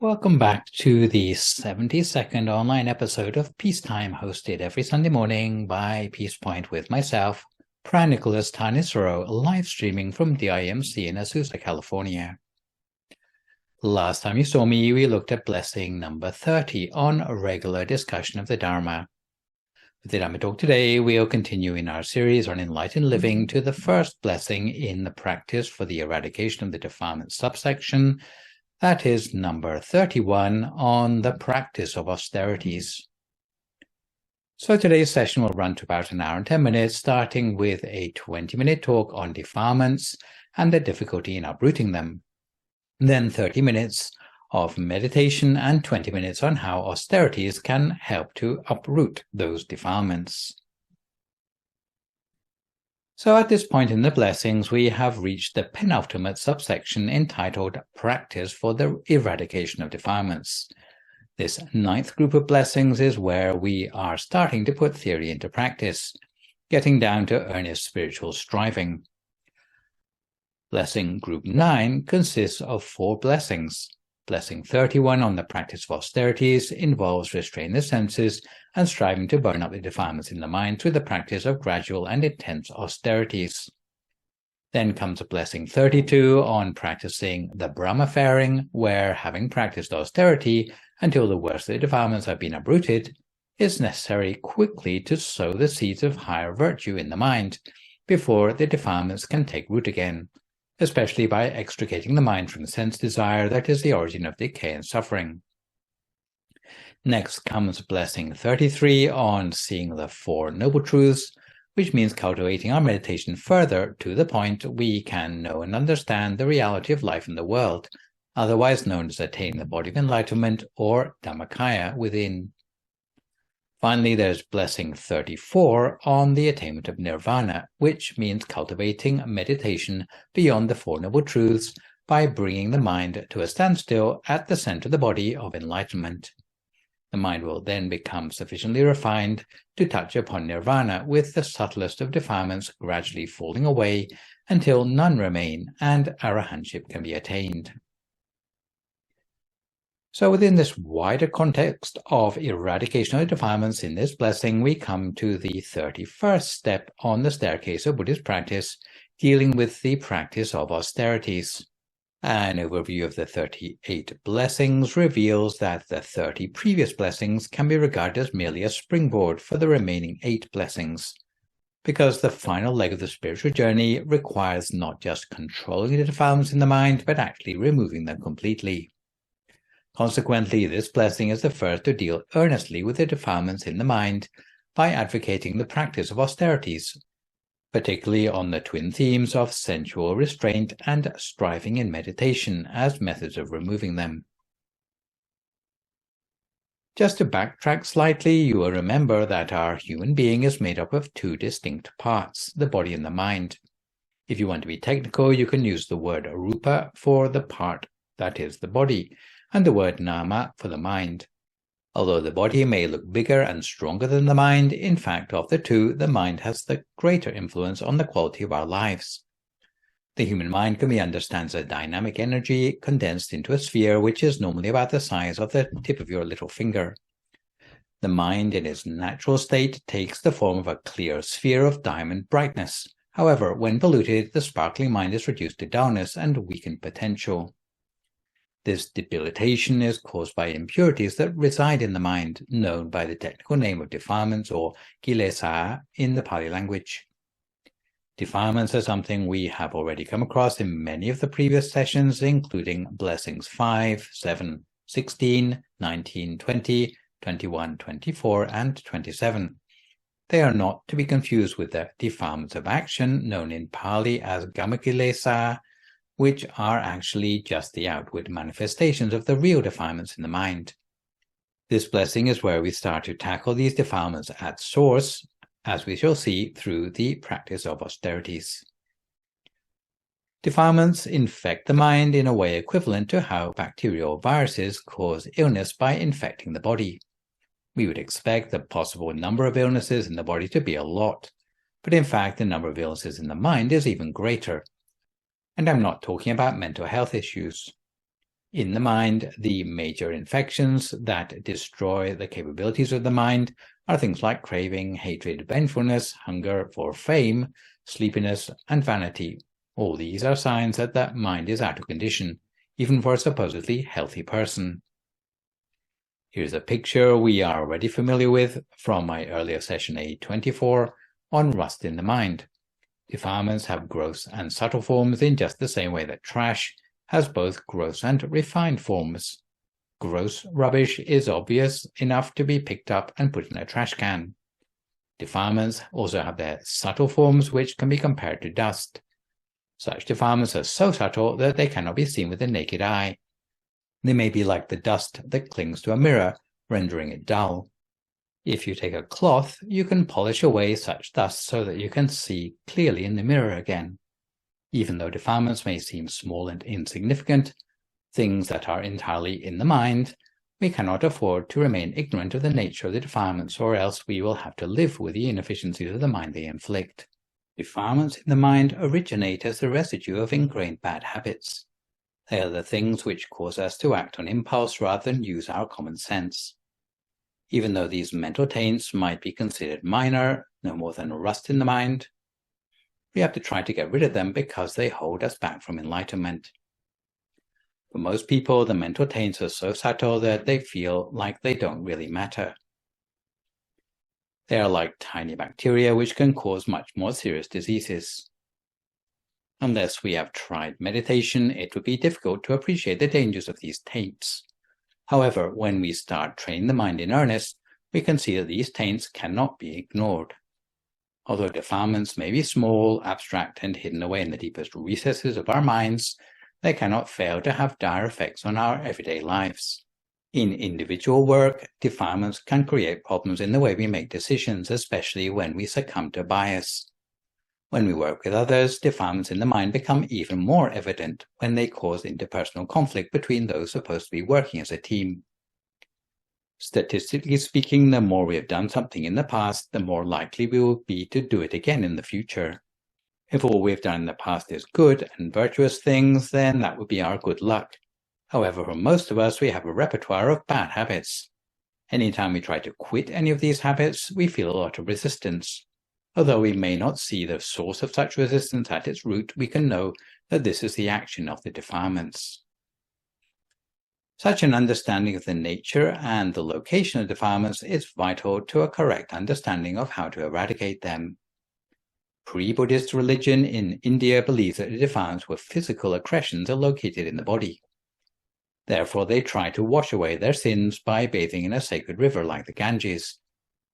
Welcome back to the 72nd online episode of Peacetime, hosted every Sunday morning by Peace Point with myself, Phra Nicholas Thanissaro, live streaming from the IMC in Azusa, California. Last time you saw me, we looked at blessing number 30 on a regular discussion of the Dharma. With the Dhamma talk today, we'll continue in our series on enlightened living to the first blessing in the practice for the eradication of the defilements subsection. That is number 31 on the practice of austerities. So today's session will run to about an hour and 10 minutes, starting with a 20-minute talk on defilements and the difficulty in uprooting them. Then 30 minutes of meditation and 20 minutes on how austerities can help to uproot those defilements. So at this point in the blessings, we have reached the penultimate subsection entitled Practice for the Eradication of Defilements. This 9th group of blessings is where we are starting to put theory into practice, getting down to earnest spiritual striving. Blessing group 9 consists of 4 blessings. Blessing 31 on the practice of austerities involves restraining the senses and striving to burn up the defilements in the mind through the practice of gradual and intense austerities. Then comes blessing 32 on practicing the Brahma-faring, where, having practiced austerity until the worst of the defilements have been uprooted, it's necessary quickly to sow the seeds of higher virtue in the mind before the defilements can take root again, especially by extricating the mind from sense desire that is the origin of decay and suffering. Next comes blessing 33 on seeing the 4 noble truths, which means cultivating our meditation further to the point we can know and understand the reality of life in the world, otherwise known as attaining the body of enlightenment or Dhammakaya within. Finally, there's blessing 34 on the attainment of nirvana, which means cultivating meditation beyond the 4 noble truths by bringing the mind to a standstill at the center of the body of enlightenment. The mind will then become sufficiently refined to touch upon nirvana, with the subtlest of defilements gradually falling away until none remain and arahantship can be attained. So within this wider context of eradication of defilements in this blessing, we come to the 31st step on the staircase of Buddhist practice, dealing with the practice of austerities. An overview of the 38 blessings reveals that the 30 previous blessings can be regarded as merely a springboard for the remaining 8 blessings, because the final leg of the spiritual journey requires not just controlling the defilements in the mind, but actually removing them completely. Consequently, this blessing is the first to deal earnestly with the defilements in the mind by advocating the practice of austerities, particularly on the twin themes of sensual restraint and striving in meditation as methods of removing them. Just to backtrack slightly, you will remember that our human being is made up of 2 distinct parts, the body and the mind. If you want to be technical, you can use the word rupa for the part that is the body, and the word nama for the mind. Although the body may look bigger and stronger than the mind, in fact, of the 2, the mind has the greater influence on the quality of our lives. The human mind can be understood as a dynamic energy condensed into a sphere which is normally about the size of the tip of your little finger. The mind in its natural state takes the form of a clear sphere of diamond brightness. However, when polluted, the sparkling mind is reduced to dullness and weakened potential. This debilitation is caused by impurities that reside in the mind, known by the technical name of defilements or kilesa in the Pali language. Defilements are something we have already come across in many of the previous sessions, including blessings 5, 7, 16, 19, 20, 21, 24, and 27. They are not to be confused with the defilements of action, known in Pali as gamakilesa, which are actually just the outward manifestations of the real defilements in the mind. This blessing is where we start to tackle these defilements at source, as we shall see through the practice of austerities. Defilements infect the mind in a way equivalent to how bacterial viruses cause illness by infecting the body. We would expect the possible number of illnesses in the body to be a lot, but in fact the number of illnesses in the mind is even greater. And I'm not talking about mental health issues. In the mind, the major infections that destroy the capabilities of the mind are things like craving, hatred, vengefulness, hunger for fame, sleepiness, and vanity. All these are signs that the mind is out of condition, even for a supposedly healthy person. Here's a picture we are already familiar with from my earlier session A24 on rust in the mind. Defilements have gross and subtle forms in just the same way that trash has both gross and refined forms. Gross rubbish is obvious enough to be picked up and put in a trash can. Defilements also have their subtle forms, which can be compared to dust. Such defilements are so subtle that they cannot be seen with the naked eye. They may be like the dust that clings to a mirror, rendering it dull. If you take a cloth, you can polish away such dust so that you can see clearly in the mirror again. Even though defilements may seem small and insignificant, things that are entirely in the mind, we cannot afford to remain ignorant of the nature of the defilements, or else we will have to live with the inefficiencies of the mind they inflict. Defilements in the mind originate as the residue of ingrained bad habits. They are the things which cause us to act on impulse rather than use our common sense. Even though these mental taints might be considered minor, no more than rust in the mind, we have to try to get rid of them because they hold us back from enlightenment. For most people, the mental taints are so subtle that they feel like they don't really matter. They are like tiny bacteria which can cause much more serious diseases. Unless we have tried meditation, it would be difficult to appreciate the dangers of these taints. However, when we start training the mind in earnest, we can see that these taints cannot be ignored. Although defilements may be small, abstract, and hidden away in the deepest recesses of our minds, they cannot fail to have dire effects on our everyday lives. In individual work, defilements can create problems in the way we make decisions, especially when we succumb to bias. When we work with others, defilements in the mind become even more evident when they cause interpersonal conflict between those supposed to be working as a team. Statistically speaking, the more we have done something in the past, the more likely we will be to do it again in the future. If all we've done in the past is good and virtuous things, then that would be our good luck. However, for most of us, we have a repertoire of bad habits. Anytime we try to quit any of these habits, we feel a lot of resistance. Although we may not see the source of such resistance at its root, we can know that this is the action of the defilements. Such an understanding of the nature and the location of defilements is vital to a correct understanding of how to eradicate them. Pre-Buddhist religion in India believes that the defilements were physical accretions are located in the body. Therefore, they try to wash away their sins by bathing in a sacred river like the Ganges,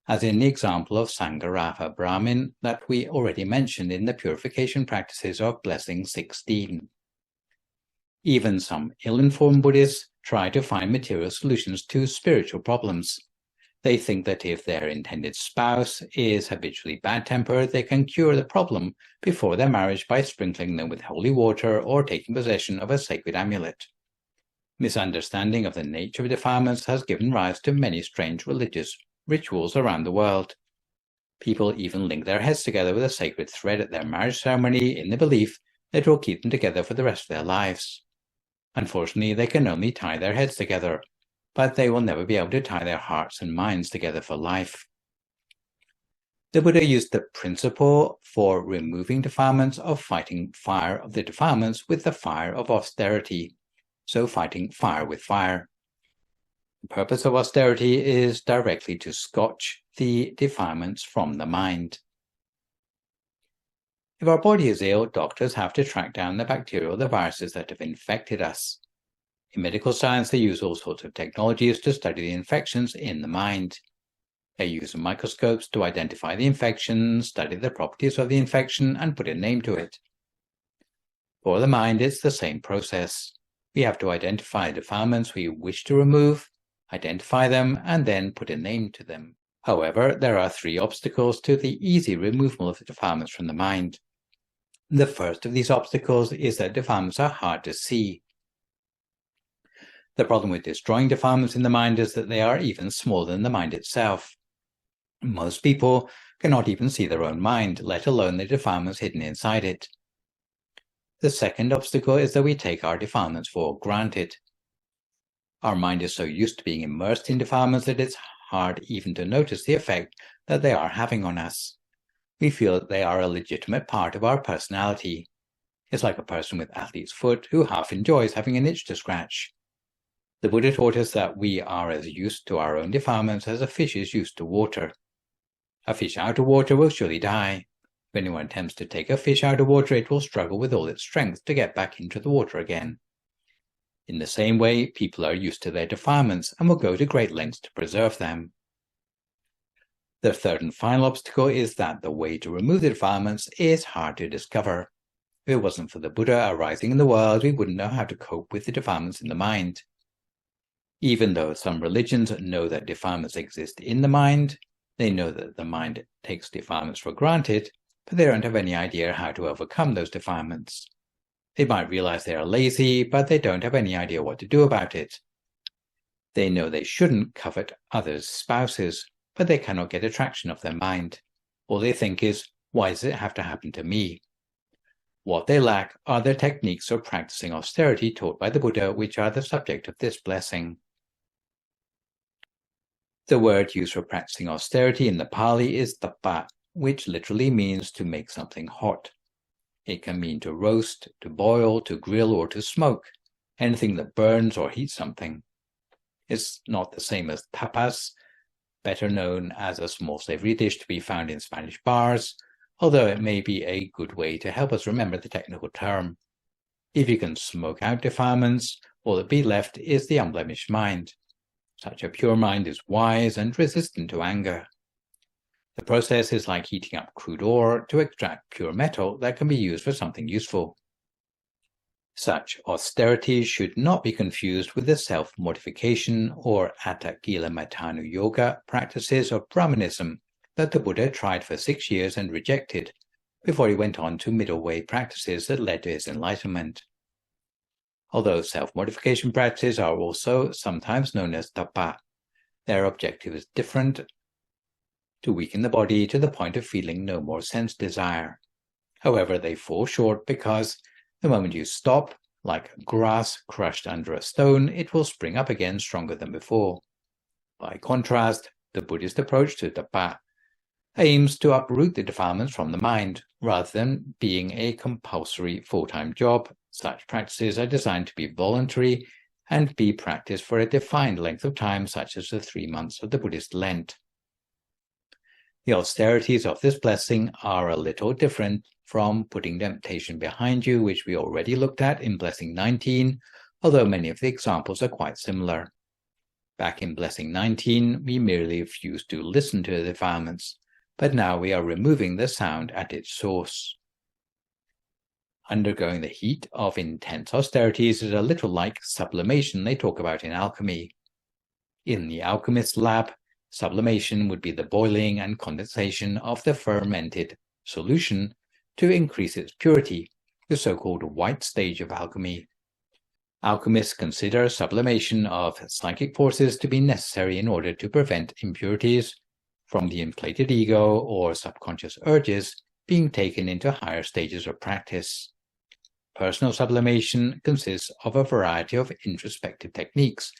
as in the example of Sangharava Brahmin that we already mentioned in the purification practices of Blessing 16. Even some ill-informed Buddhists try to find material solutions to spiritual problems. They think that if their intended spouse is habitually bad-tempered, they can cure the problem before their marriage by sprinkling them with holy water or taking possession of a sacred amulet. Misunderstanding of the nature of defilements has given rise to many strange religious rituals around the world. People even link their heads together with a sacred thread at their marriage ceremony in the belief that it will keep them together for the rest of their lives. Unfortunately, they can only tie their heads together, but they will never be able to tie their hearts and minds together for life. The Buddha used the principle for removing defilements of fighting fire of the defilements with the fire of austerity, so fighting fire with fire. The purpose of austerity is directly to scotch the defilements from the mind. If our body is ill, doctors have to track down the bacteria or the viruses that have infected us. In medical science, they use all sorts of technologies to study the infections in the mind. They use microscopes to identify the infection, study the properties of the infection, and put a name to it. For the mind, it's the same process. We have to identify the defilements we wish to remove, identify them, and then put a name to them. However, there are 3 obstacles to the easy removal of the defilements from the mind. The first of these obstacles is that defilements are hard to see. The problem with destroying defilements in the mind is that they are even smaller than the mind itself. Most people cannot even see their own mind, let alone the defilements hidden inside it. The second obstacle is that we take our defilements for granted. Our mind is so used to being immersed in defilements that it's hard even to notice the effect that they are having on us. We feel that they are a legitimate part of our personality. It's like a person with athlete's foot who half enjoys having an itch to scratch. The Buddha taught us that we are as used to our own defilements as a fish is used to water. A fish out of water will surely die. If anyone attempts to take a fish out of water, it will struggle with all its strength to get back into the water again. In the same way, people are used to their defilements and will go to great lengths to preserve them. The third and final obstacle is that the way to remove the defilements is hard to discover. If it wasn't for the Buddha arising in the world, we wouldn't know how to cope with the defilements in the mind. Even though some religions know that defilements exist in the mind, they know that the mind takes defilements for granted, but they don't have any idea how to overcome those defilements. They might realize they are lazy, but they don't have any idea what to do about it. They know they shouldn't covet others' spouses, but they cannot get a traction of their mind. All they think is, why does it have to happen to me? What they lack are the techniques of practicing austerity taught by the Buddha, which are the subject of this blessing. The word used for practicing austerity in the Pali is Tapa, which literally means to make something hot. It can mean to roast, to boil, to grill, or to smoke, anything that burns or heats something. It's not the same as tapas, better known as a small savory dish to be found in Spanish bars, although it may be a good way to help us remember the technical term. If you can smoke out defilements, all that be left is the unblemished mind. Such a pure mind is wise and resistant to anger. The process is like heating up crude ore to extract pure metal that can be used for something useful. Such austerities should not be confused with the self-mortification or Attakila Matanu Yoga practices of Brahmanism that the Buddha tried for 6 years and rejected, before he went on to middle way practices that led to his enlightenment. Although self-mortification practices are also sometimes known as tapa, their objective is different: to weaken the body to the point of feeling no more sense desire. However, they fall short because the moment you stop, like grass crushed under a stone, it will spring up again stronger than before. By contrast, the Buddhist approach to tapa aims to uproot the defilements from the mind, rather than being a compulsory full-time job. Such practices are designed to be voluntary and be practiced for a defined length of time, such as the 3 months of the Buddhist Lent. The austerities of this blessing are a little different from putting temptation behind you, which we already looked at in Blessing 19, although many of the examples are quite similar. Back in Blessing 19, we merely refused to listen to the defilements, but now we are removing the sound at its source. Undergoing the heat of intense austerities is a little like sublimation they talk about in alchemy. In the alchemist's lab, sublimation would be the boiling and condensation of the fermented solution to increase its purity, the so-called white stage of alchemy. Alchemists consider sublimation of psychic forces to be necessary in order to prevent impurities from the inflated ego or subconscious urges being taken into higher stages of practice. Personal sublimation consists of a variety of introspective techniques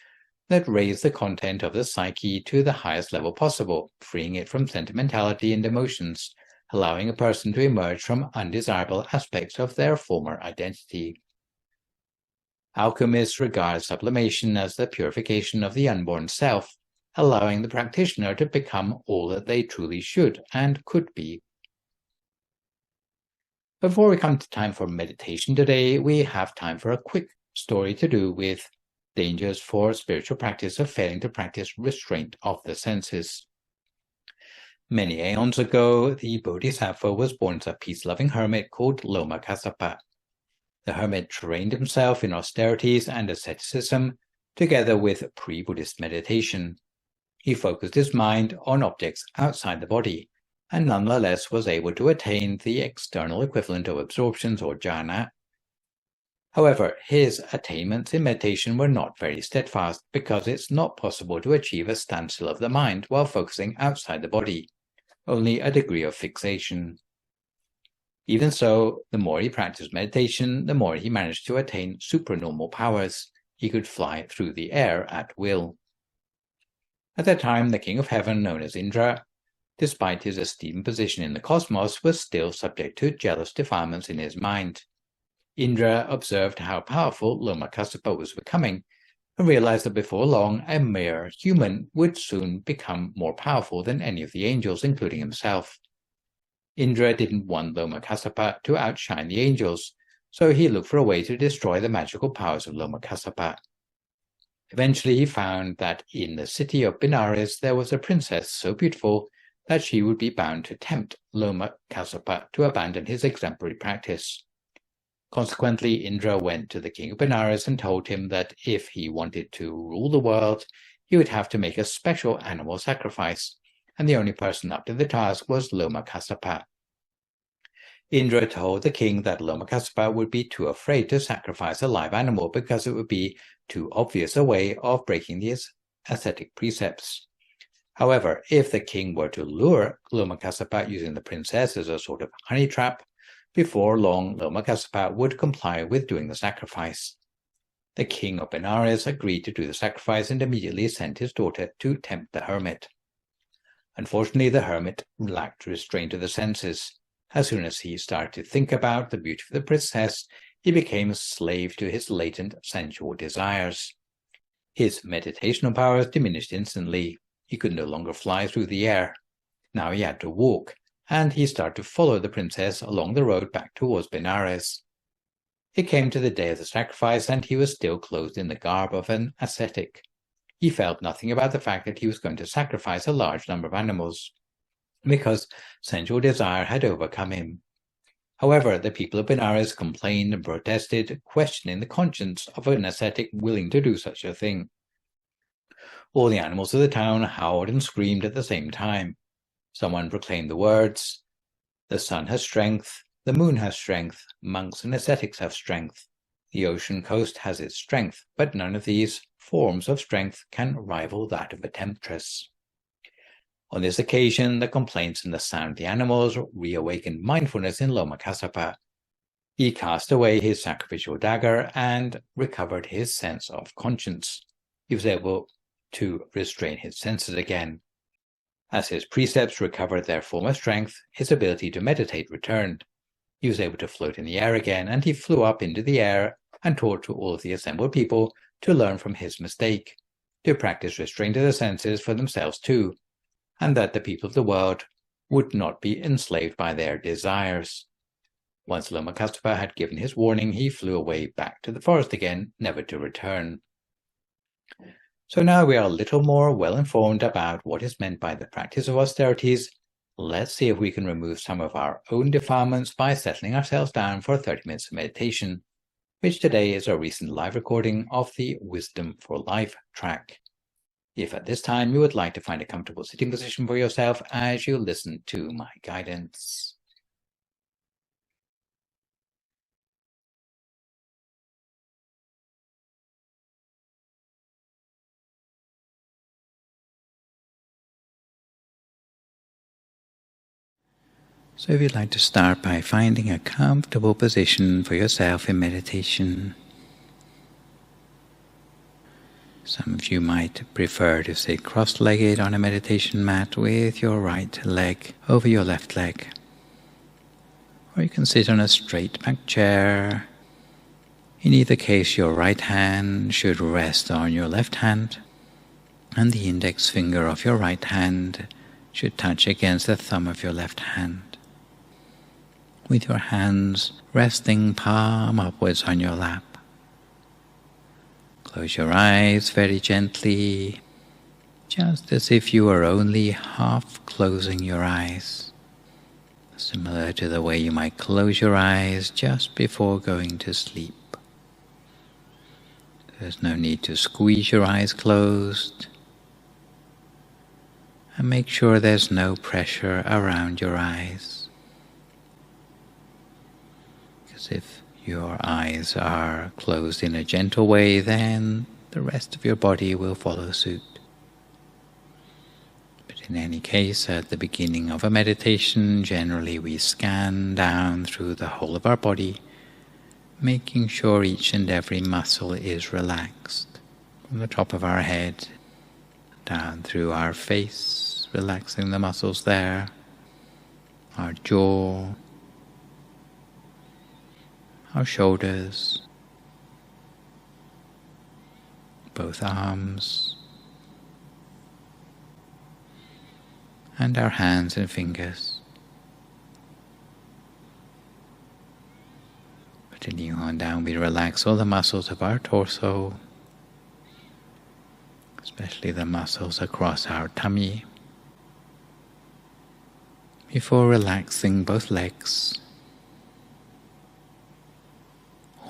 that raise the content of the psyche to the highest level possible, freeing it from sentimentality and emotions, allowing a person to emerge from undesirable aspects of their former identity. Alchemists regard sublimation as the purification of the unborn self, allowing the practitioner to become all that they truly should and could be. Before we come to time for meditation today, we have time for a quick story to do with dangers for spiritual practice of failing to practice restraint of the senses. Many aeons ago, the Bodhisattva was born as a peace-loving hermit called Loma-kassapa. The hermit trained himself in austerities and asceticism, together with pre-Buddhist meditation. He focused his mind on objects outside the body, and nonetheless was able to attain the external equivalent of absorptions or jhana. However, his attainments in meditation were not very steadfast, because it's not possible to achieve a standstill of the mind while focusing outside the body, only a degree of fixation. Even so, the more he practiced meditation, the more he managed to attain supernormal powers. he could fly through the air at will. At that time, the king of heaven, known as Indra, despite his esteemed position in the cosmos, was still subject to jealous defilements in his mind. Indra observed how powerful Loma-kassapa was becoming, and realized that before long a mere human would soon become more powerful than any of the angels, including himself. Indra didn't want Loma-kassapa to outshine the angels, so he looked for a way to destroy the magical powers of Loma-kassapa. Eventually he found that in the city of Benares there was a princess so beautiful that she would be bound to tempt Loma-kassapa to abandon his exemplary practice. Consequently, Indra went to the king of Benares and told him that if he wanted to rule the world, he would have to make a special animal sacrifice, and the only person up to the task was Loma-kassapa. Indra told the king that Loma-kassapa would be too afraid to sacrifice a live animal because it would be too obvious a way of breaking these ascetic precepts. However, if the king were to lure Loma-kassapa using the princess as a sort of honey trap, before long Loma-kassapa would comply with doing the sacrifice. The king of Benares agreed to do the sacrifice and immediately sent his daughter to tempt the hermit. Unfortunately, the hermit lacked restraint of the senses. As soon as he started to think about the beauty of the princess, he became a slave to his latent sensual desires. His meditational powers diminished instantly. He could no longer fly through the air. Now he had to walk, and he started to follow the princess along the road back towards Benares. It came to the day of the sacrifice, and he was still clothed in the garb of an ascetic. He felt nothing about the fact that he was going to sacrifice a large number of animals, because sensual desire had overcome him. However, the people of Benares complained and protested, questioning the conscience of an ascetic willing to do such a thing. All the animals of the town howled and screamed at the same time. Someone proclaimed the words, "The sun has strength, the moon has strength, monks and ascetics have strength. The ocean coast has its strength, but none of these forms of strength can rival that of a temptress." On this occasion, the complaints and the sound of the animals reawakened mindfulness in Loma-kassapa. He cast away his sacrificial dagger and recovered his sense of conscience. He was able to restrain his senses again. As his precepts recovered their former strength, his ability to meditate returned. He was able to float in the air again, and he flew up into the air and taught to all of the assembled people to learn from his mistake, to practice restraint of the senses for themselves too, and that the people of the world would not be enslaved by their desires. Once Loma-kassapa had given his warning, he flew away back to the forest again, never to return. So now we are a little more well-informed about what is meant by the practice of austerities. Let's see if we can remove some of our own defilements by settling ourselves down for 30 minutes of meditation, which today is a recent live recording of the Wisdom for Life track. If at this time you would like to find a comfortable sitting position for yourself as you listen to my guidance. So if you'd like to start by finding a comfortable position for yourself in meditation. Some of you might prefer to sit cross-legged on a meditation mat with your right leg over your left leg. Or you can sit on a straight back chair. In either case, your right hand should rest on your left hand, and the index finger of your right hand should touch against the thumb of your left hand, with your hands resting palm upwards on your lap. Close your eyes very gently, just as if you were only half closing your eyes, similar to the way you might close your eyes just before going to sleep. There's no need to squeeze your eyes closed, and make sure there's no pressure around your eyes. Because if your eyes are closed in a gentle way, then the rest of your body will follow suit. But in any case, at the beginning of a meditation, generally we scan down through the whole of our body, making sure each and every muscle is relaxed, from the top of our head down through our face, relaxing the muscles there, our jaw, our shoulders, both arms, and our hands and fingers. Continuing on down, we relax all the muscles of our torso, especially the muscles across our tummy, before relaxing both legs,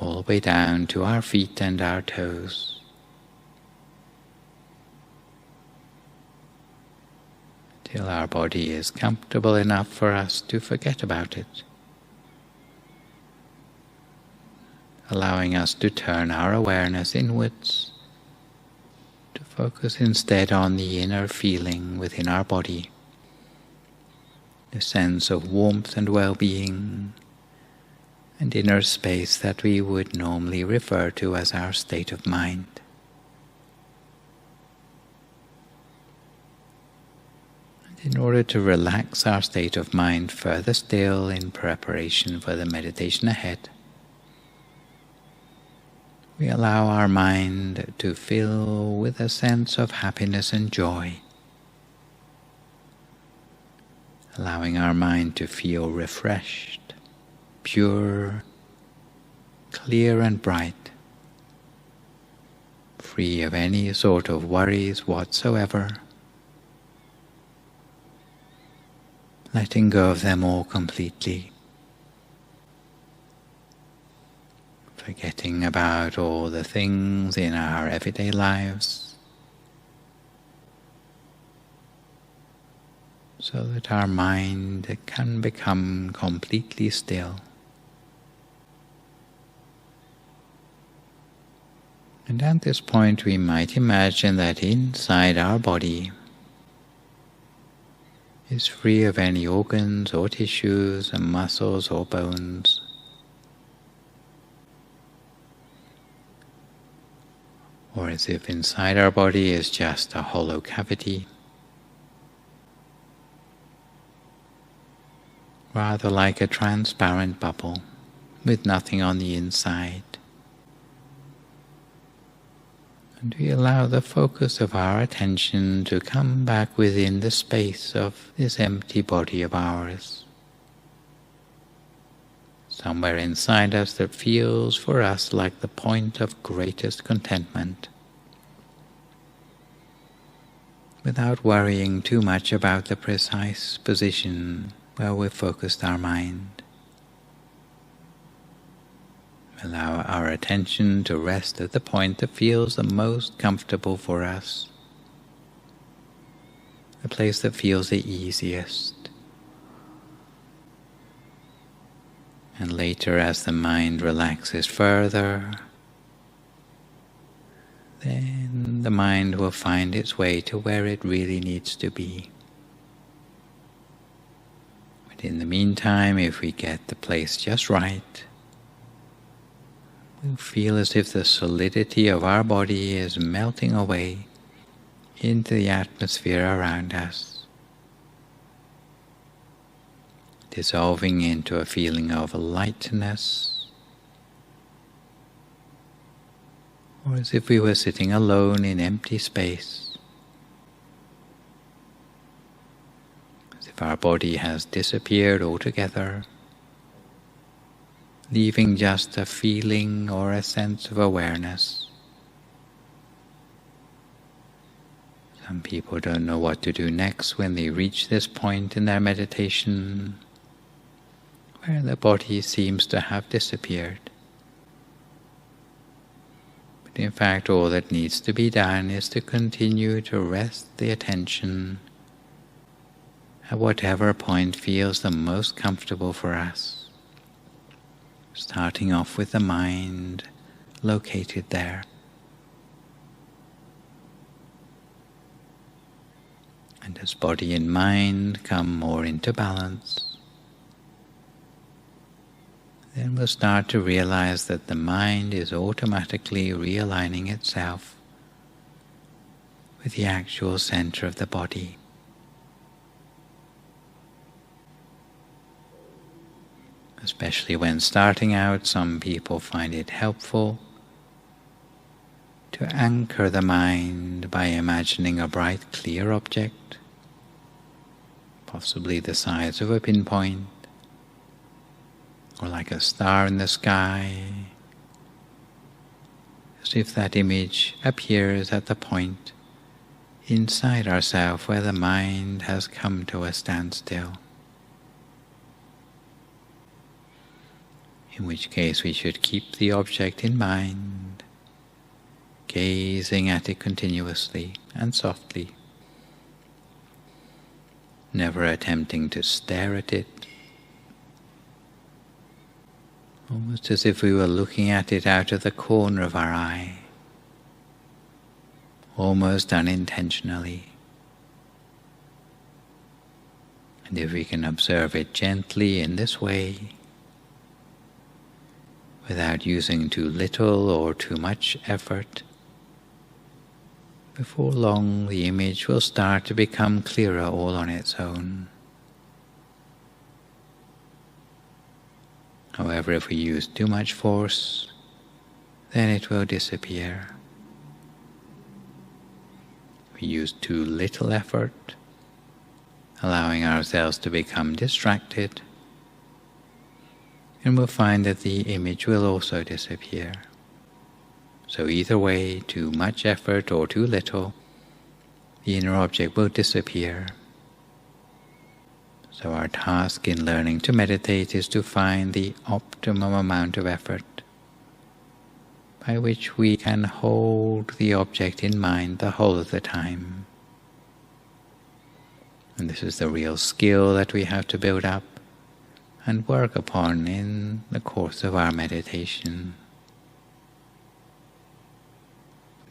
all the way down to our feet and our toes. Till our body is comfortable enough for us to forget about it, allowing us to turn our awareness inwards, to focus instead on the inner feeling within our body, the sense of warmth and well-being, and inner space that we would normally refer to as our state of mind. In order to relax our state of mind further still in preparation for the meditation ahead, we allow our mind to fill with a sense of happiness and joy, allowing our mind to feel refreshed, pure, clear and bright, free of any sort of worries whatsoever, letting go of them all completely, forgetting about all the things in our everyday lives, so that our mind can become completely still. And at this point we might imagine that inside our body is free of any organs or tissues and muscles or bones, or as if inside our body is just a hollow cavity, rather like a transparent bubble with nothing on the inside. And we allow the focus of our attention to come back within the space of this empty body of ours, somewhere inside us that feels for us like the point of greatest contentment, without worrying too much about the precise position where we've focused our mind. Allow our attention to rest at the point that feels the most comfortable for us, the place that feels the easiest. And later, as the mind relaxes further, then the mind will find its way to where it really needs to be. But in the meantime, if we get the place just right, we'll feel as if the solidity of our body is melting away into the atmosphere around us, dissolving into a feeling of lightness, or as if we were sitting alone in empty space, as if our body has disappeared altogether, leaving just a feeling or a sense of awareness. Some people don't know what to do next when they reach this point in their meditation, where the body seems to have disappeared. But in fact, all that needs to be done is to continue to rest the attention at whatever point feels the most comfortable for us, starting off with the mind located there. And as body and mind come more into balance, then we'll start to realize that the mind is automatically realigning itself with the actual center of the body. Especially when starting out, some people find it helpful to anchor the mind by imagining a bright, clear object, possibly the size of a pinpoint, or like a star in the sky, as if that image appears at the point inside ourselves where the mind has come to a standstill. In which case we should keep the object in mind, gazing at it continuously and softly, never attempting to stare at it, almost as if we were looking at it out of the corner of our eye, almost unintentionally. And if we can observe it gently in this way, without using too little or too much effort, before long the image will start to become clearer all on its own. However, if we use too much force, then it will disappear. If we use too little effort, allowing ourselves to become distracted, and we'll find that the image will also disappear. So either way, too much effort or too little, the inner object will disappear. So our task in learning to meditate is to find the optimum amount of effort by which we can hold the object in mind the whole of the time. And this is the real skill that we have to build up and work upon in the course of our meditation.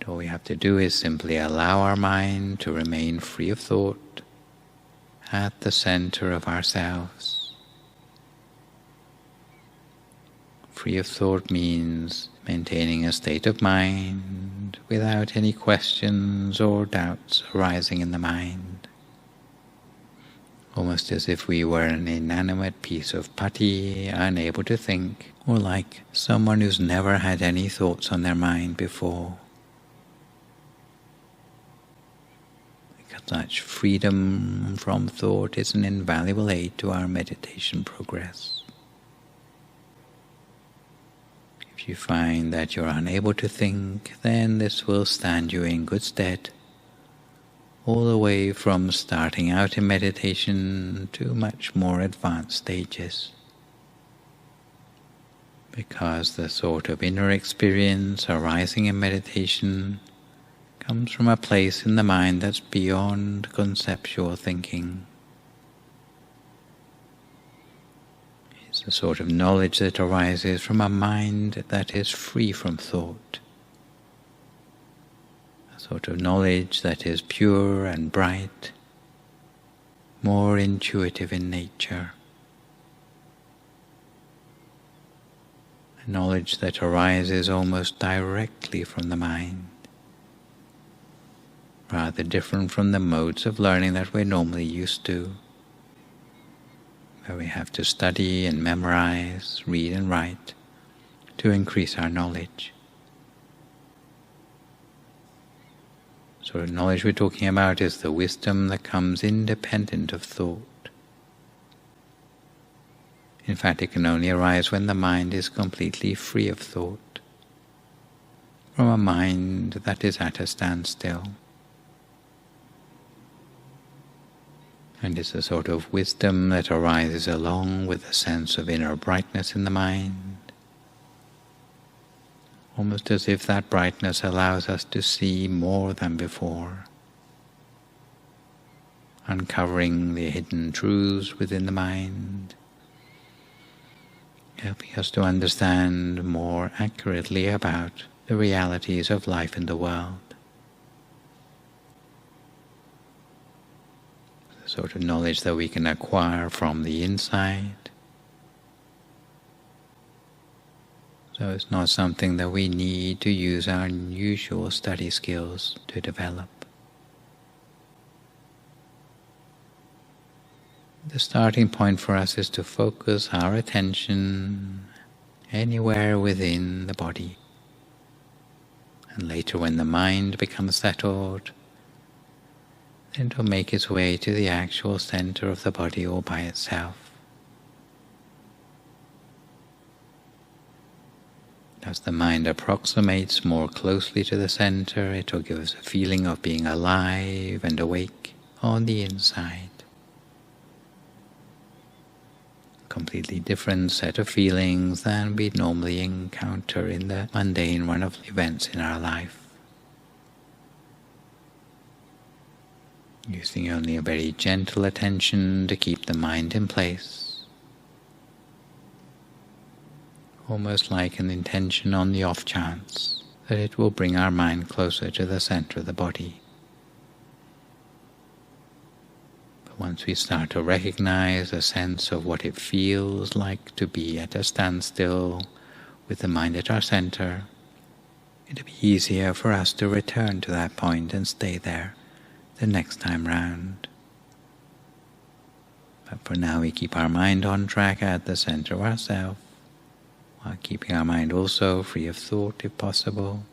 All we have to do is simply allow our mind to remain free of thought at the center of ourselves. Free of thought means maintaining a state of mind without any questions or doubts arising in the mind, almost as if we were an inanimate piece of putty, unable to think, or like someone who's never had any thoughts on their mind before. Such freedom from thought is an invaluable aid to our meditation progress. If you find that you're unable to think, then this will stand you in good stead, all the way from starting out in meditation to much more advanced stages. Because the sort of inner experience arising in meditation comes from a place in the mind that's beyond conceptual thinking. It's the sort of knowledge that arises from a mind that is free from thought. A sort of knowledge that is pure and bright, more intuitive in nature. A knowledge that arises almost directly from the mind, rather different from the modes of learning that we're normally used to, where we have to study and memorize, read and write to increase our knowledge. The sort of knowledge we're talking about is the wisdom that comes independent of thought. In fact, it can only arise when the mind is completely free of thought, from a mind that is at a standstill. And it's a sort of wisdom that arises along with a sense of inner brightness in the mind, almost as if that brightness allows us to see more than before, uncovering the hidden truths within the mind, helping us to understand more accurately about the realities of life in the world. Sort of knowledge that we can acquire from the inside, So it's not something that we need to use our usual study skills to develop. The starting point for us is to focus our attention anywhere within the body. And later, when the mind becomes settled, then it will make its way to the actual center of the body all by itself. As the mind approximates more closely to the center, it will give us a feeling of being alive and awake on the inside. Completely different set of feelings than we normally encounter in the mundane run of events in our life. Using only a very gentle attention to keep the mind in place, almost like an intention on the off chance that it will bring our mind closer to the center of the body. But once we start to recognize a sense of what it feels like to be at a standstill with the mind at our center, it'll be easier for us to return to that point and stay there the next time round. But for now, we keep our mind on track at the center of ourselves, while keeping our mind also free of thought if possible.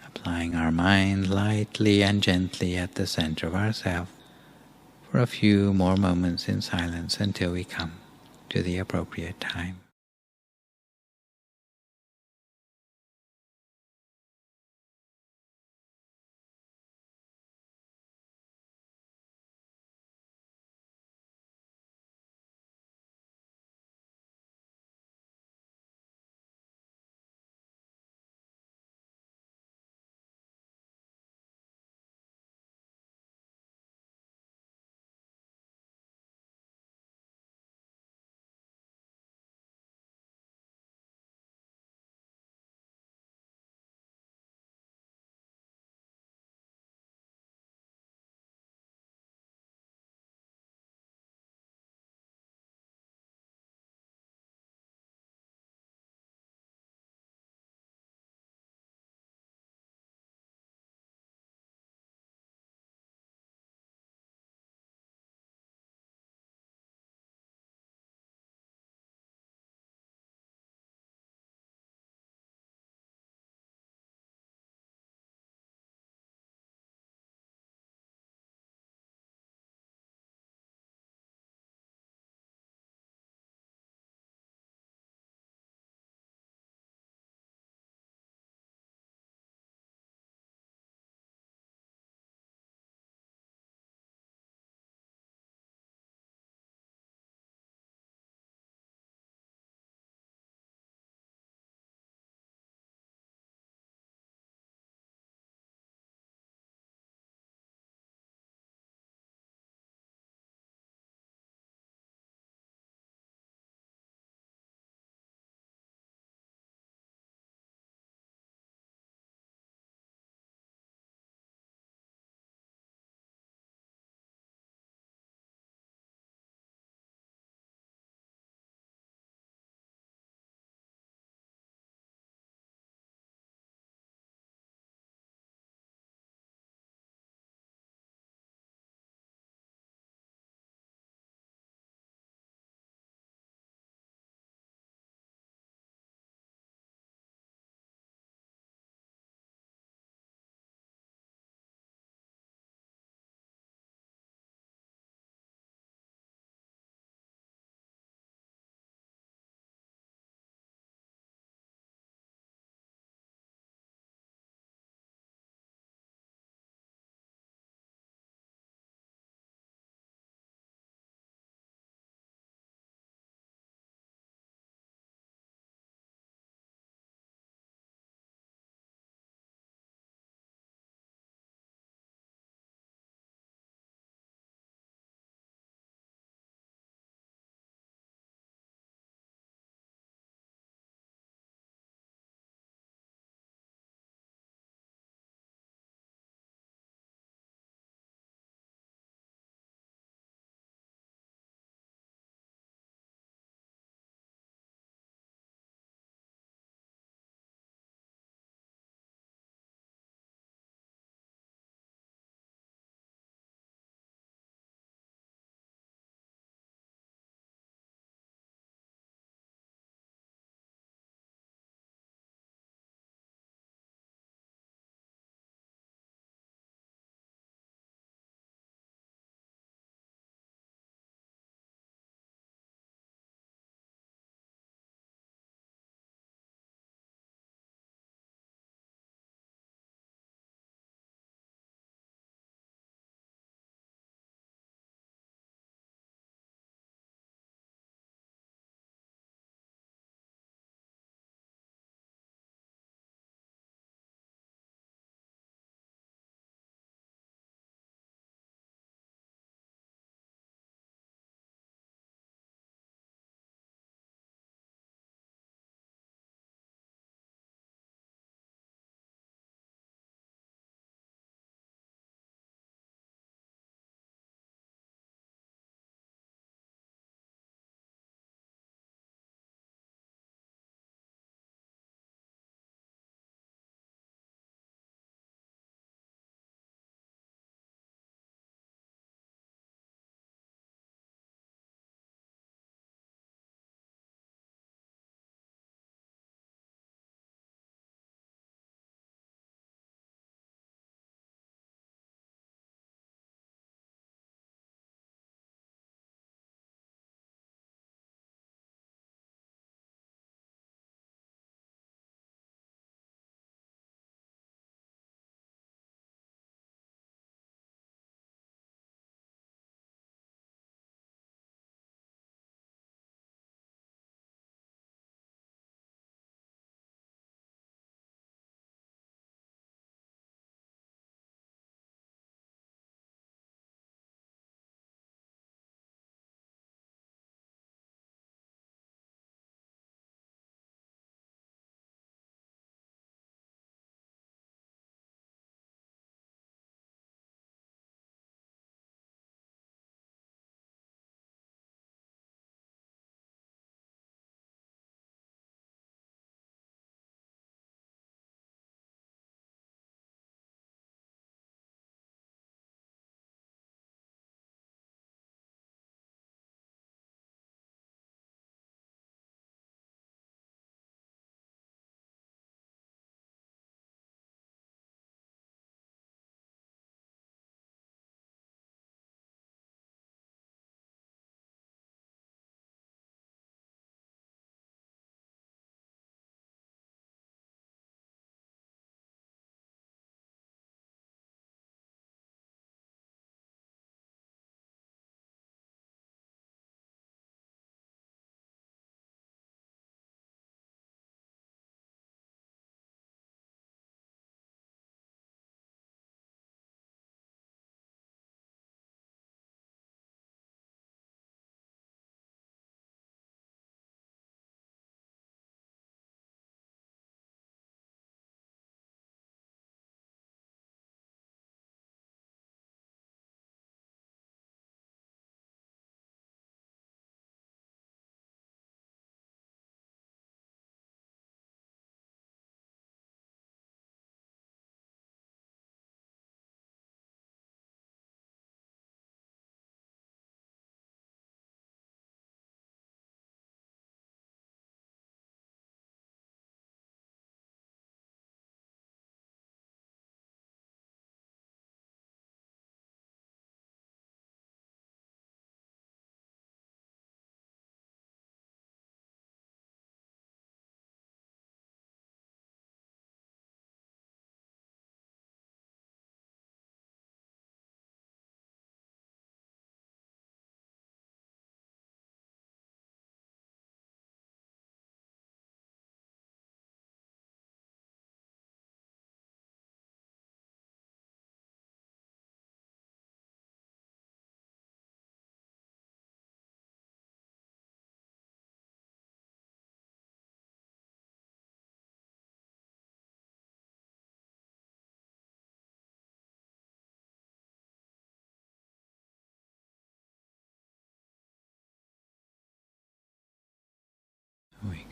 Applying our mind lightly and gently at the center of ourselves for a few more moments in silence until we come to the appropriate time.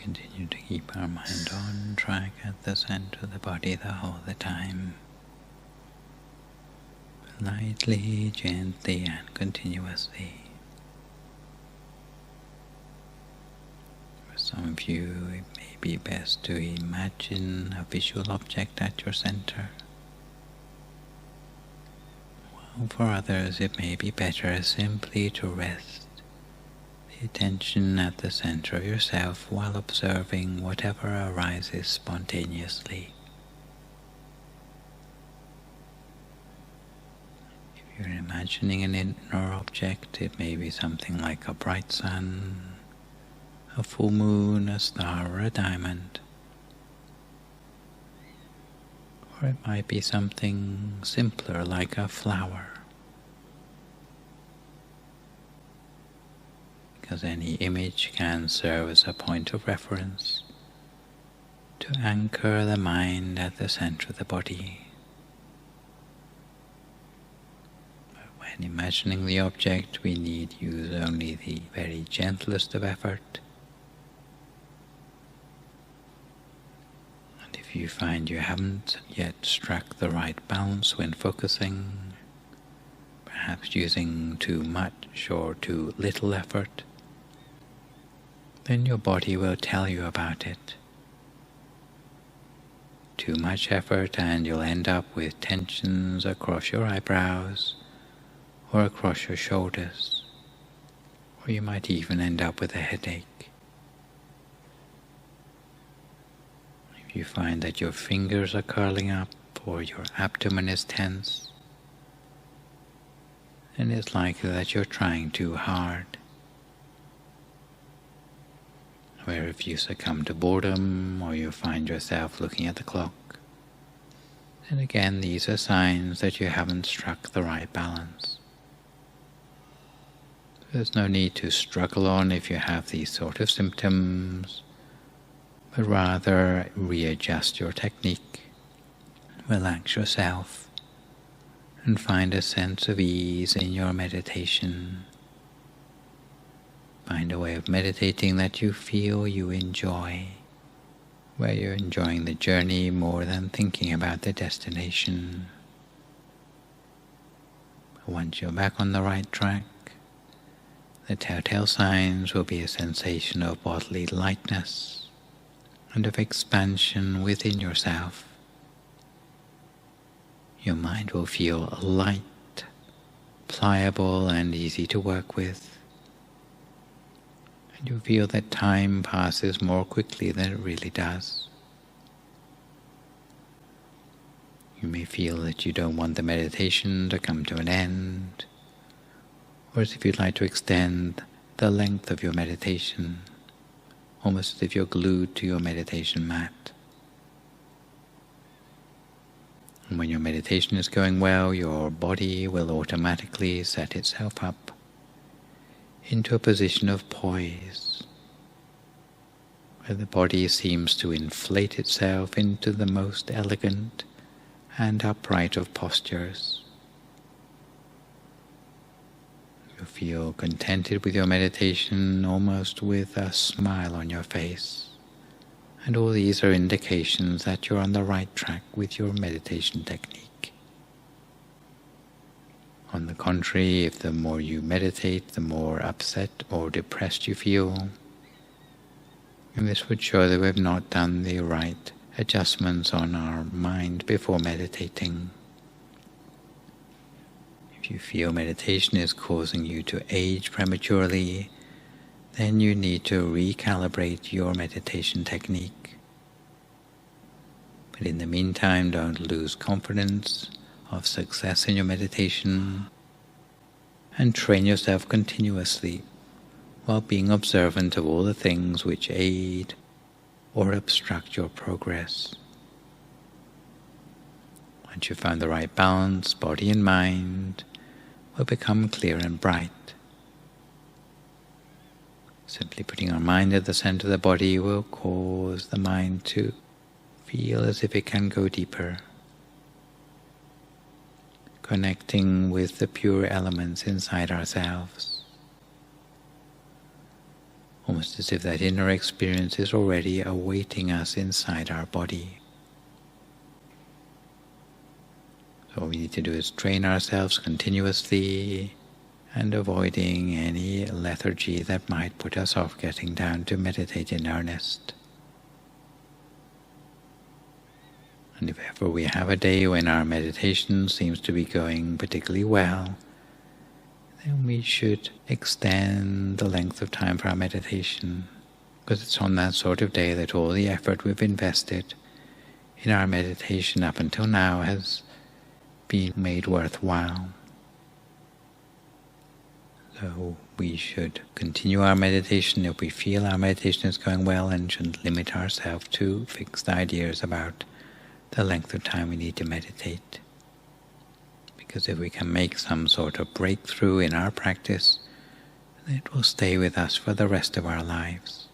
Continue to keep our mind on track at the center of the body the whole the time. Lightly, gently and continuously. For some of you, it may be best to imagine a visual object at your center. While for others, it may be better simply to rest the attention at the center of yourself while observing whatever arises spontaneously. If you're imagining an inner object, it may be something like a bright sun, a full moon, a star, or a diamond. Or it might be something simpler like a flower. Because any image can serve as a point of reference to anchor the mind at the center of the body. But when imagining the object, we need use only the very gentlest of effort. And if you find you haven't yet struck the right balance when focusing, perhaps using too much or too little effort, then your body will tell you about it. Too much effort and you'll end up with tensions across your eyebrows or across your shoulders, or you might even end up with a headache. If you find that your fingers are curling up or your abdomen is tense, then it's likely that you're trying too hard. Where if you succumb to boredom or you find yourself looking at the clock, then again these are signs that you haven't struck the right balance. There's no need to struggle on if you have these sort of symptoms, but rather readjust your technique, relax yourself, and find a sense of ease in your meditation. Find a way of meditating that you feel you enjoy, where you're enjoying the journey more than thinking about the destination. But once you're back on the right track, the telltale signs will be a sensation of bodily lightness and of expansion within yourself. Your mind will feel light, pliable and easy to work with. And you feel that time passes more quickly than it really does. You may feel that you don't want the meditation to come to an end, or as if you'd like to extend the length of your meditation, almost as if you're glued to your meditation mat. And when your meditation is going well, your body will automatically set itself up into a position of poise, where the body seems to inflate itself into the most elegant and upright of postures. You feel contented with your meditation, almost with a smile on your face, and all these are indications that you're on the right track with your meditation technique. On the contrary, if the more you meditate, the more upset or depressed you feel, and this would show that we have not done the right adjustments on our mind before meditating. If you feel meditation is causing you to age prematurely, then you need to recalibrate your meditation technique. But in the meantime, don't lose confidence of success in your meditation, and train yourself continuously while being observant of all the things which aid or obstruct your progress. Once you've found the right balance, body and mind will become clear and bright. Simply putting our mind at the center of the body will cause the mind to feel as if it can go deeper, connecting with the pure elements inside ourselves. almost as if that inner experience is already awaiting us inside our body. So all we need to do is train ourselves continuously and avoiding any lethargy that might put us off getting down to meditate in earnest. And if ever we have a day when our meditation seems to be going particularly well, then we should extend the length of time for our meditation, because it's on that sort of day that all the effort we've invested in our meditation up until now has been made worthwhile. So we should continue our meditation if we feel our meditation is going well, and shouldn't limit ourselves to fixed ideas about the length of time we need to meditate. Because if we can make some sort of breakthrough in our practice, it will stay with us for the rest of our lives.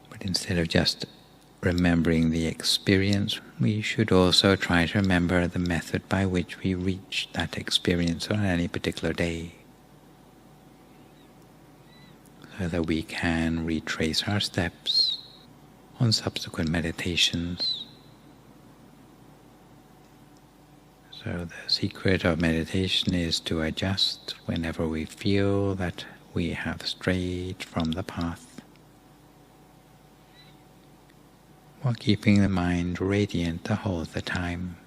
But instead of just remembering the experience, we should also try to remember the method by which we reach that experience on any particular day, so that we can retrace our steps on subsequent meditations. So the secret of meditation is to adjust whenever we feel that we have strayed from the path, while keeping the mind radiant the whole of the time.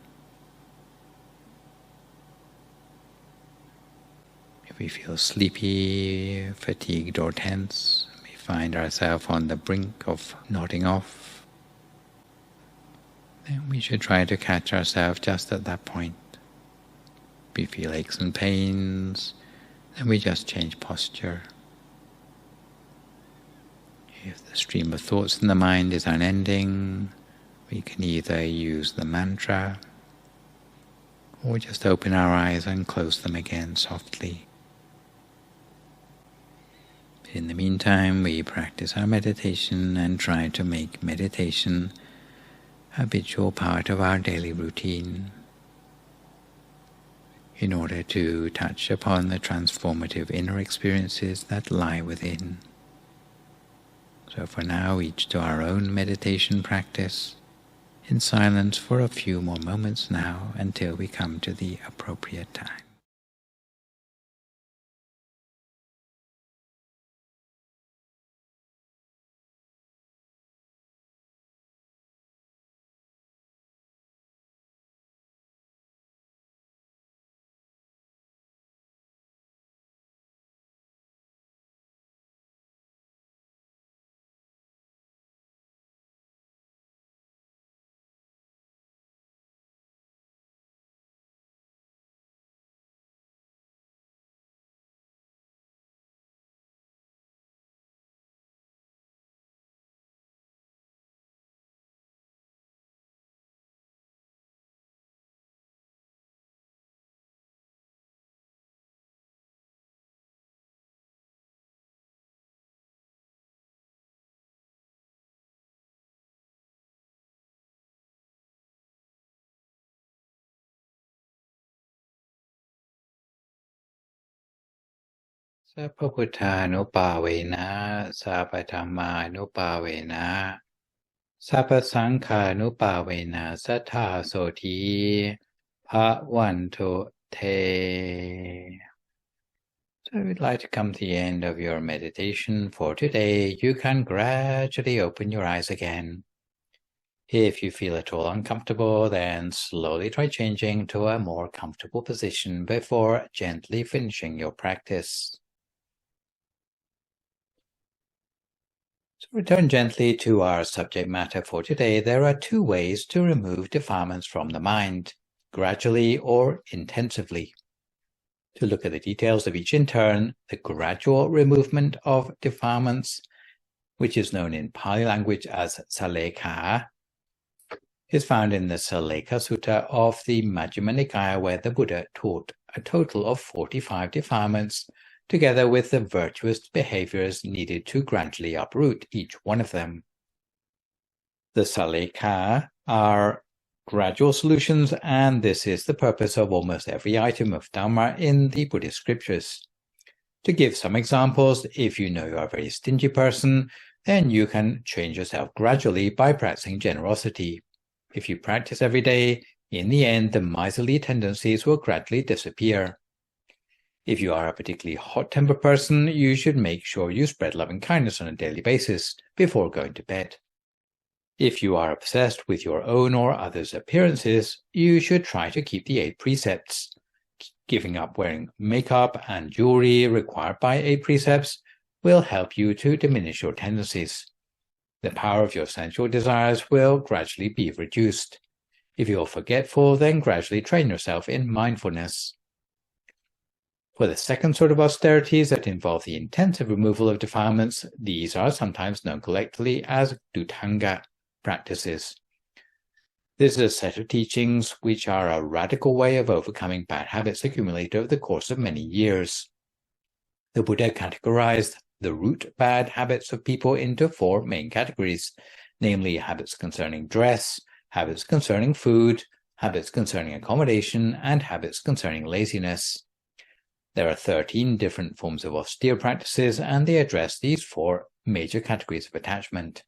If we feel sleepy, fatigued or tense, we find ourselves on the brink of nodding off, then we should try to catch ourselves just at that point. If we feel aches and pains, then we just change posture. If the stream of thoughts in the mind is unending, we can either use the mantra or just open our eyes and close them again softly. In the meantime, we practice our meditation and try to make meditation a habitual part of our daily routine, in order to touch upon the transformative inner experiences that lie within. So for now, each to our own meditation practice, in silence for a few more moments now, until we come to the appropriate time. Sappha Putthanuppāvena, Sappha Dhammanuppāvena, Sappha Saṅghānuppāvena, Sattha Soti Bhavantu Te. So we'd like to come to the end of your meditation for today. You can gradually open your eyes again. If you feel at all uncomfortable, then slowly try changing to a more comfortable position before gently finishing your practice. So return gently to our subject matter for today. There are two ways to remove defilements from the mind, gradually or intensively. To look at the details of each in turn, the gradual removement of defilements, which is known in Pali language as Salekha, is found in the Salekha Sutta of the Majjhima Nikaya, where the Buddha taught a total of 45 defilements, together with the virtuous behaviors needed to gradually uproot each one of them. The Salekha are gradual solutions, and this is the purpose of almost every item of Dhamma in the Buddhist scriptures. To give some examples, if you know you are a very stingy person, then you can change yourself gradually by practicing generosity. If you practice every day, in the end, the miserly tendencies will gradually disappear. If you are a particularly hot-tempered person, you should make sure you spread loving kindness on a daily basis before going to bed. If you are obsessed with your own or others' appearances, you should try to keep the 8 precepts. Giving up wearing makeup and jewelry required by 8 precepts will help you to diminish your tendencies. The power of your sensual desires will gradually be reduced. If you're forgetful, then gradually train yourself in mindfulness. For the second sort of austerities that involve the intensive removal of defilements, these are sometimes known collectively as Dhutanga practices. This is a set of teachings which are a radical way of overcoming bad habits accumulated over the course of many years. The Buddha categorized the root bad habits of people into 4 main categories, namely habits concerning dress, habits concerning food, habits concerning accommodation, and habits concerning laziness. There are 13 different forms of austere practices, and they address these 4 major categories of attachment.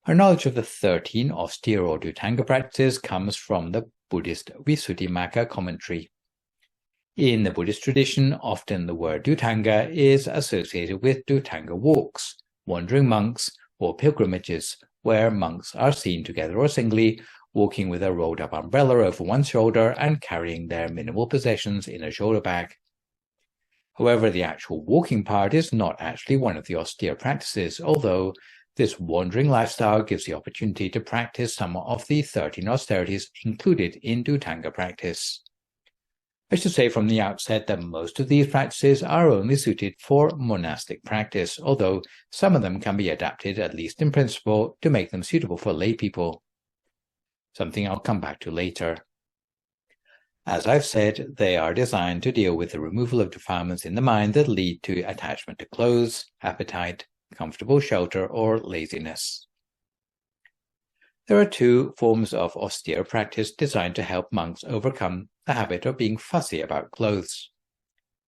Our knowledge of the 13 austere or Dhutanga practices comes from the Buddhist Visuddhimagga commentary. In the Buddhist tradition, often the word Dhutanga is associated with Dhutanga walks, wandering monks, or pilgrimages, where monks are seen together or singly, walking with a rolled-up umbrella over one shoulder and carrying their minimal possessions in a shoulder bag. However, the actual walking part is not actually one of the austere practices, although this wandering lifestyle gives the opportunity to practice some of the 13 austerities included in Dhutanga practice. I should say from the outset that most of these practices are only suited for monastic practice, although some of them can be adapted, at least in principle, to make them suitable for lay people. Something I'll come back to later. As I've said, they are designed to deal with the removal of defilements in the mind that lead to attachment to clothes, appetite, comfortable shelter, or laziness. There are 2 forms of austere practice designed to help monks overcome the habit of being fussy about clothes.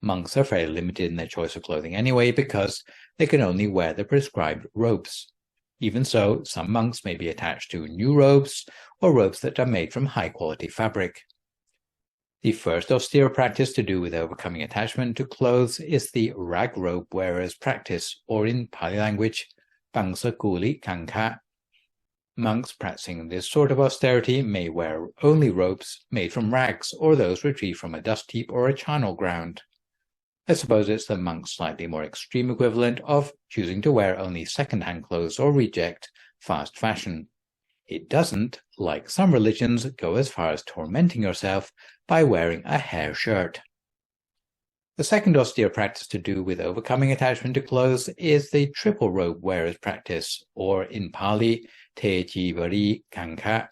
Monks are fairly limited in their choice of clothing anyway because they can only wear the prescribed robes. Even so, some monks may be attached to new robes or robes that are made from high-quality fabric. The first austere practice to do with overcoming attachment to clothes is the rag robe wearer's practice, or in Pali language, Pangsakuli Kanka. Monks practicing this sort of austerity may wear only robes made from rags or those retrieved from a dust heap or a charnel ground. I suppose it's the monk's slightly more extreme equivalent of choosing to wear only second-hand clothes or reject fast fashion. It doesn't, like some religions, go as far as tormenting yourself by wearing a hair shirt. The second austere practice to do with overcoming attachment to clothes is the triple robe wearer's practice, or in Pali, Te Jivari Kanka.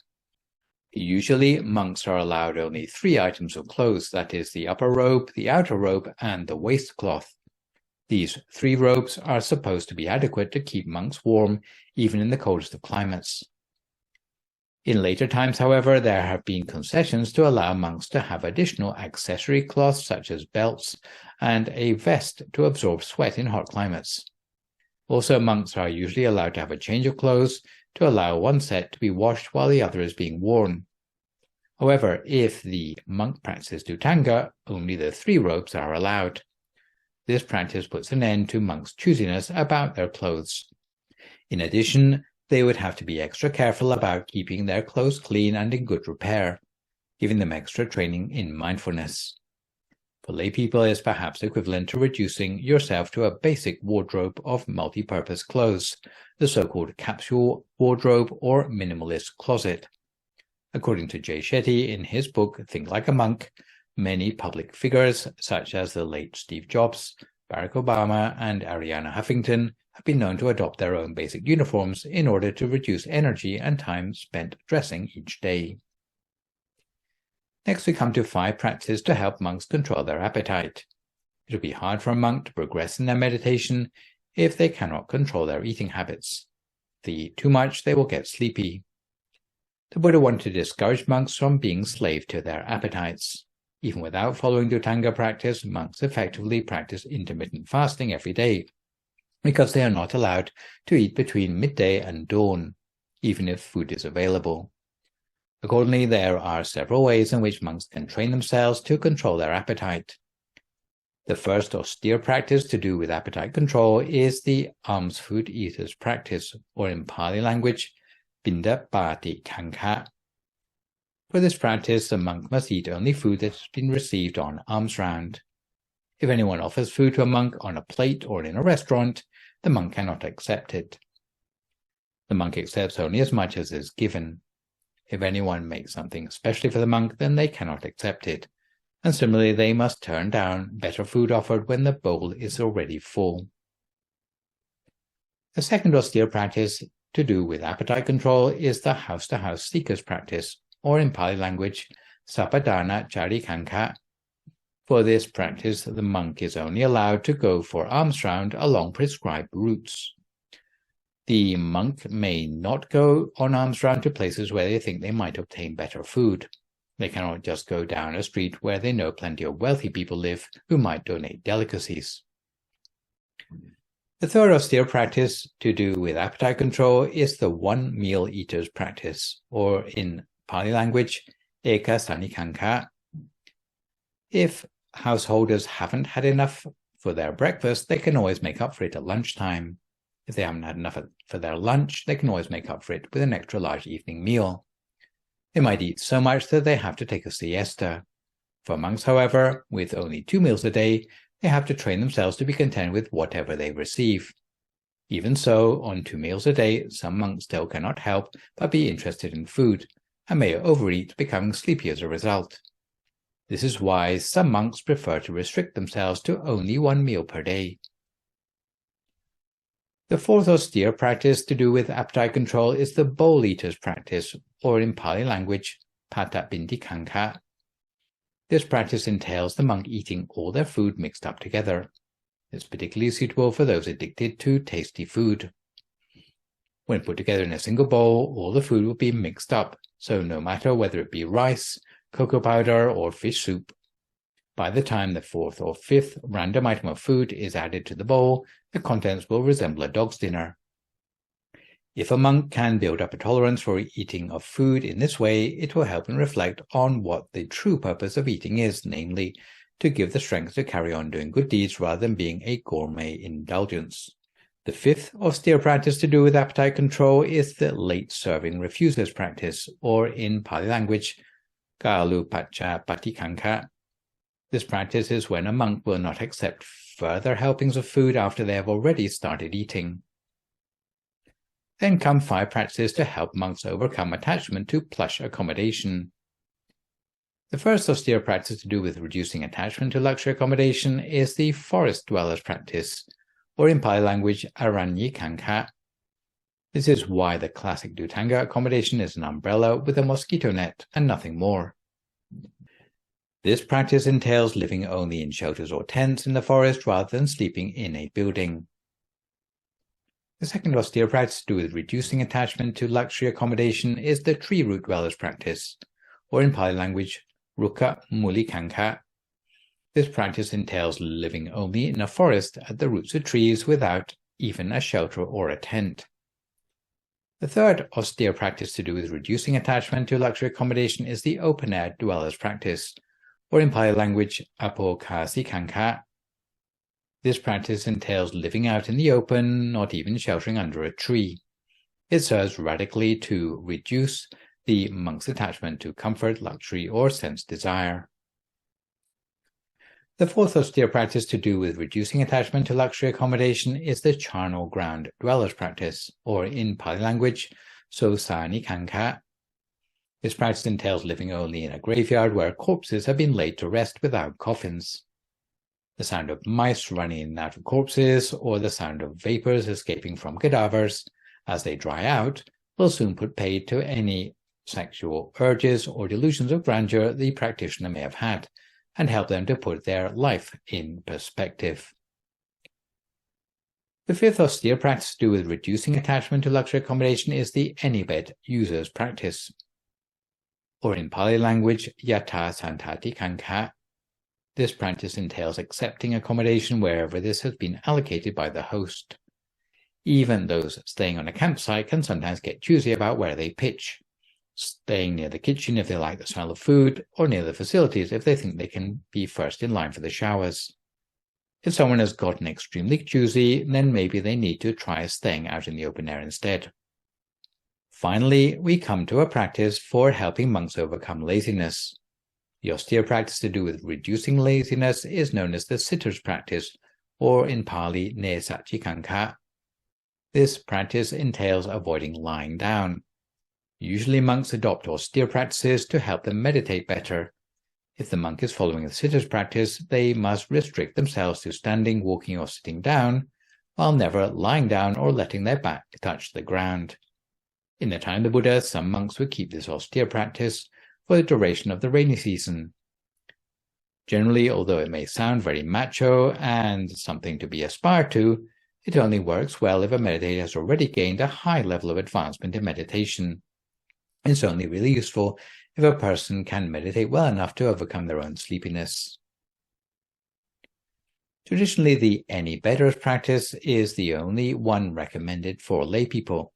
Usually, monks are allowed only 3 items of clothes, that is, the upper robe, the outer robe, and the waistcloth. These 3 robes are supposed to be adequate to keep monks warm, even in the coldest of climates. In later times, however, there have been concessions to allow monks to have additional accessory cloths such as belts and a vest to absorb sweat in hot climates. Also, monks are usually allowed to have a change of clothes to allow one set to be washed while the other is being worn. However, if the monk practices Dhutanga, only the 3 robes are allowed. This practice puts an end to monks' choosiness about their clothes. In addition, they would have to be extra careful about keeping their clothes clean and in good repair, giving them extra training in mindfulness. For lay people, it is perhaps equivalent to reducing yourself to a basic wardrobe of multi-purpose clothes, the so-called capsule wardrobe or minimalist closet. According to Jay Shetty in his book Think Like a Monk, many public figures, such as the late Steve Jobs, Barack Obama, and Arianna Huffington, have been known to adopt their own basic uniforms in order to reduce energy and time spent dressing each day. Next, we come to 5 practices to help monks control their appetite. It will be hard for a monk to progress in their meditation if they cannot control their eating habits. If they eat too much, they will get sleepy. The Buddha wanted to discourage monks from being slave to their appetites. Even without following Dhutanga practice, monks effectively practice intermittent fasting every day, because they are not allowed to eat between midday and dawn, even if food is available. Accordingly, there are several ways in which monks can train themselves to control their appetite. The first austere practice to do with appetite control is the alms food eaters practice, or in Pali language, Binda Pati Kanka. For this practice, the monk must eat only food that has been received on alms round. If anyone offers food to a monk on a plate or in a restaurant, the monk cannot accept it. The monk accepts only as much as is given. If anyone makes something especially for the monk, then they cannot accept it. And similarly, they must turn down better food offered when the bowl is already full. The second austere practice to do with appetite control is the house-to-house seekers practice, or in Pali language, Sapadana Charikanka. For this practice, the monk is only allowed to go for alms round along prescribed routes. The monk may not go on alms round to places where they think they might obtain better food. They cannot just go down a street where they know plenty of wealthy people live who might donate delicacies. The third austere practice to do with appetite control is the one-meal eaters practice, or in Pali language, Eka Sanikanka. If householders haven't had enough for their breakfast, they can always make up for it at lunchtime. If they haven't had enough for their lunch, they can always make up for it with an extra large evening meal. They might eat so much that they have to take a siesta. For monks, however, with only 2 meals a day, they have to train themselves to be content with whatever they receive. Even so, on 2 meals a day, some monks still cannot help but be interested in food, and may overeat, becoming sleepy as a result. This is why some monks prefer to restrict themselves to only 1 meal per day. The fourth austere practice to do with appetite control is the bowl eaters practice, or in Pali language, Patapindikanka. This practice entails the monk eating all their food mixed up together. It's particularly suitable for those addicted to tasty food. When put together in a single bowl, all the food will be mixed up, so no matter whether it be rice, cocoa powder, or fish soup, by the time the 4th or 5th random item of food is added to the bowl, the contents will resemble a dog's dinner. If a monk can build up a tolerance for eating of food in this way, it will help him reflect on what the true purpose of eating is, namely, to give the strength to carry on doing good deeds rather than being a gourmet indulgence. The fifth austere practice to do with appetite control is the late serving refusers practice, or in Pali language, Kalupacha Patikanka. This practice is when a monk will not accept further helpings of food after they have already started eating. Then come 5 practices to help monks overcome attachment to plush accommodation. The first austere practice to do with reducing attachment to luxury accommodation is the forest dwellers practice, or in Pali language, Aranyikanka. This is why the classic Dhutanga accommodation is an umbrella with a mosquito net and nothing more. This practice entails living only in shelters or tents in the forest rather than sleeping in a building. The second austere practice to do with reducing attachment to luxury accommodation is the tree root dwellers practice, or in Pali language, Ruka Mulikanka. This practice entails living only in a forest at the roots of trees without even a shelter or a tent. The third austere practice to do with reducing attachment to luxury accommodation is the open-air dwellers practice, or in Pali language, Apokasikanka. This practice entails living out in the open, not even sheltering under a tree. It serves radically to reduce the monk's attachment to comfort, luxury, or sense desire. The fourth austere practice to do with reducing attachment to luxury accommodation is the charnel ground dwellers practice, or in Pali language, Sosanikanka. This practice entails living only in a graveyard where corpses have been laid to rest without coffins. The sound of mice running in and out of corpses, or the sound of vapors escaping from cadavers as they dry out, will soon put paid to any sexual urges or delusions of grandeur the practitioner may have had, and help them to put their life in perspective. The fifth austere practice to do with reducing attachment to luxury accommodation is the Enibed users practice. or in Pali language, Yata Santati Kanka. This practice entails accepting accommodation wherever this has been allocated by the host. Even those staying on a campsite can sometimes get choosy about where they pitch, staying near the kitchen if they like the smell of food, or near the facilities if they think they can be first in line for the showers. If someone has gotten extremely choosy, then maybe they need to try staying out in the open air instead. Finally, we come to a practice for helping monks overcome laziness. The austere practice to do with reducing laziness is known as the sitter's practice, or in Pali, ne sachikanka. This practice entails avoiding lying down. Usually monks adopt austere practices to help them meditate better. If the monk is following the sitter's practice, they must restrict themselves to standing, walking, or sitting down, while never lying down or letting their back touch the ground. In the time of the Buddha, some monks would keep this austere practice for the duration of the rainy season. Generally, although it may sound very macho and something to be aspired to, it only works well if a meditator has already gained a high level of advancement in meditation. It's only really useful if a person can meditate well enough to overcome their own sleepiness. Traditionally, the any better's practice is the only one recommended for lay people.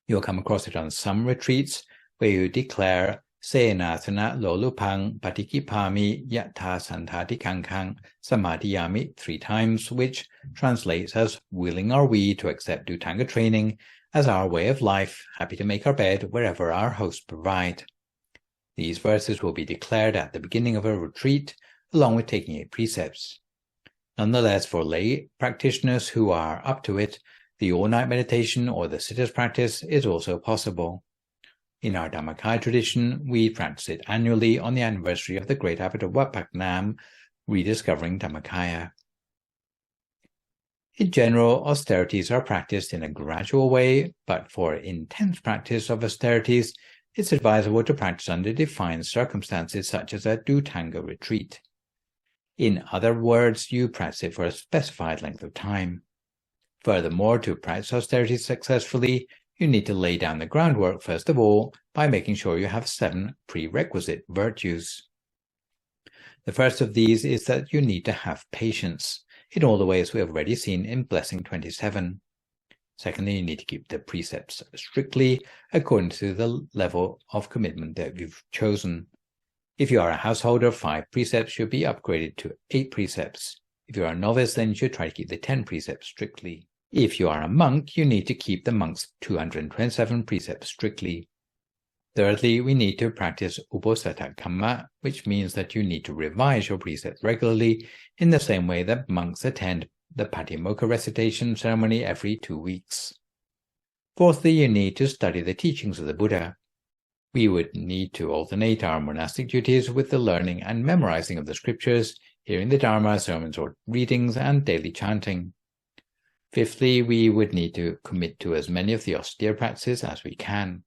You'll come across it on some retreats where you declare Senathana Lolupang Patikipami Yatta Santati Kankang Samadhiyami 3 times, which translates as willing are we to accept Dhutanga training as our way of life, happy to make our bed wherever our hosts provide. These verses will be declared at the beginning of a retreat, along with taking 8 precepts. Nonetheless, for lay practitioners who are up to it, the all-night meditation or the sitter's practice is also possible. In our Dhammakaya tradition, we practice it annually on the anniversary of the great abbot of Wat Pak Nam, rediscovering Dhammakaya. In general, austerities are practiced in a gradual way, but for intense practice of austerities, it's advisable to practice under defined circumstances such as a Dhutanga retreat. In other words, you practice it for a specified length of time. Furthermore, to practice austerities successfully, you need to lay down the groundwork first of all by making sure you have 7 prerequisite virtues. The first of these is that you need to have patience, in all the ways we have already seen in Blessing 27. Secondly, you need to keep the precepts strictly according to the level of commitment that you've chosen. If you are a householder, 5 precepts should be upgraded to 8 precepts. If you are a novice, then you should try to keep the 10 precepts strictly. If you are a monk, you need to keep the monk's 227 precepts strictly. Thirdly, we need to practice uposatha kamma, which means that you need to revise your precepts regularly in the same way that monks attend the Patimokkha recitation ceremony every 2 weeks. Fourthly, you need to study the teachings of the Buddha. We would need to alternate our monastic duties with the learning and memorizing of the scriptures, hearing the Dharma, sermons or readings, and daily chanting. Fifthly, we would need to commit to as many of the austere practices as we can.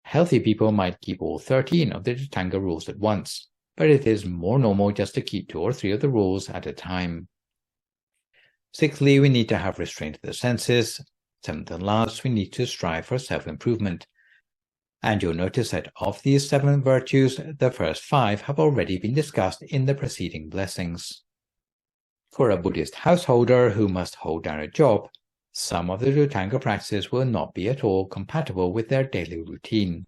Healthy people might keep all 13 of the Dhutanga rules at once, but it is more normal just to keep 2 or 3 of the rules at a time. Sixthly, we need to have restraint of the senses. Seventh and last, we need to strive for self-improvement. And you'll notice that of these 7 virtues, the first 5 have already been discussed in the preceding blessings. For a Buddhist householder who must hold down a job, some of the Dhutanga practices will not be at all compatible with their daily routine.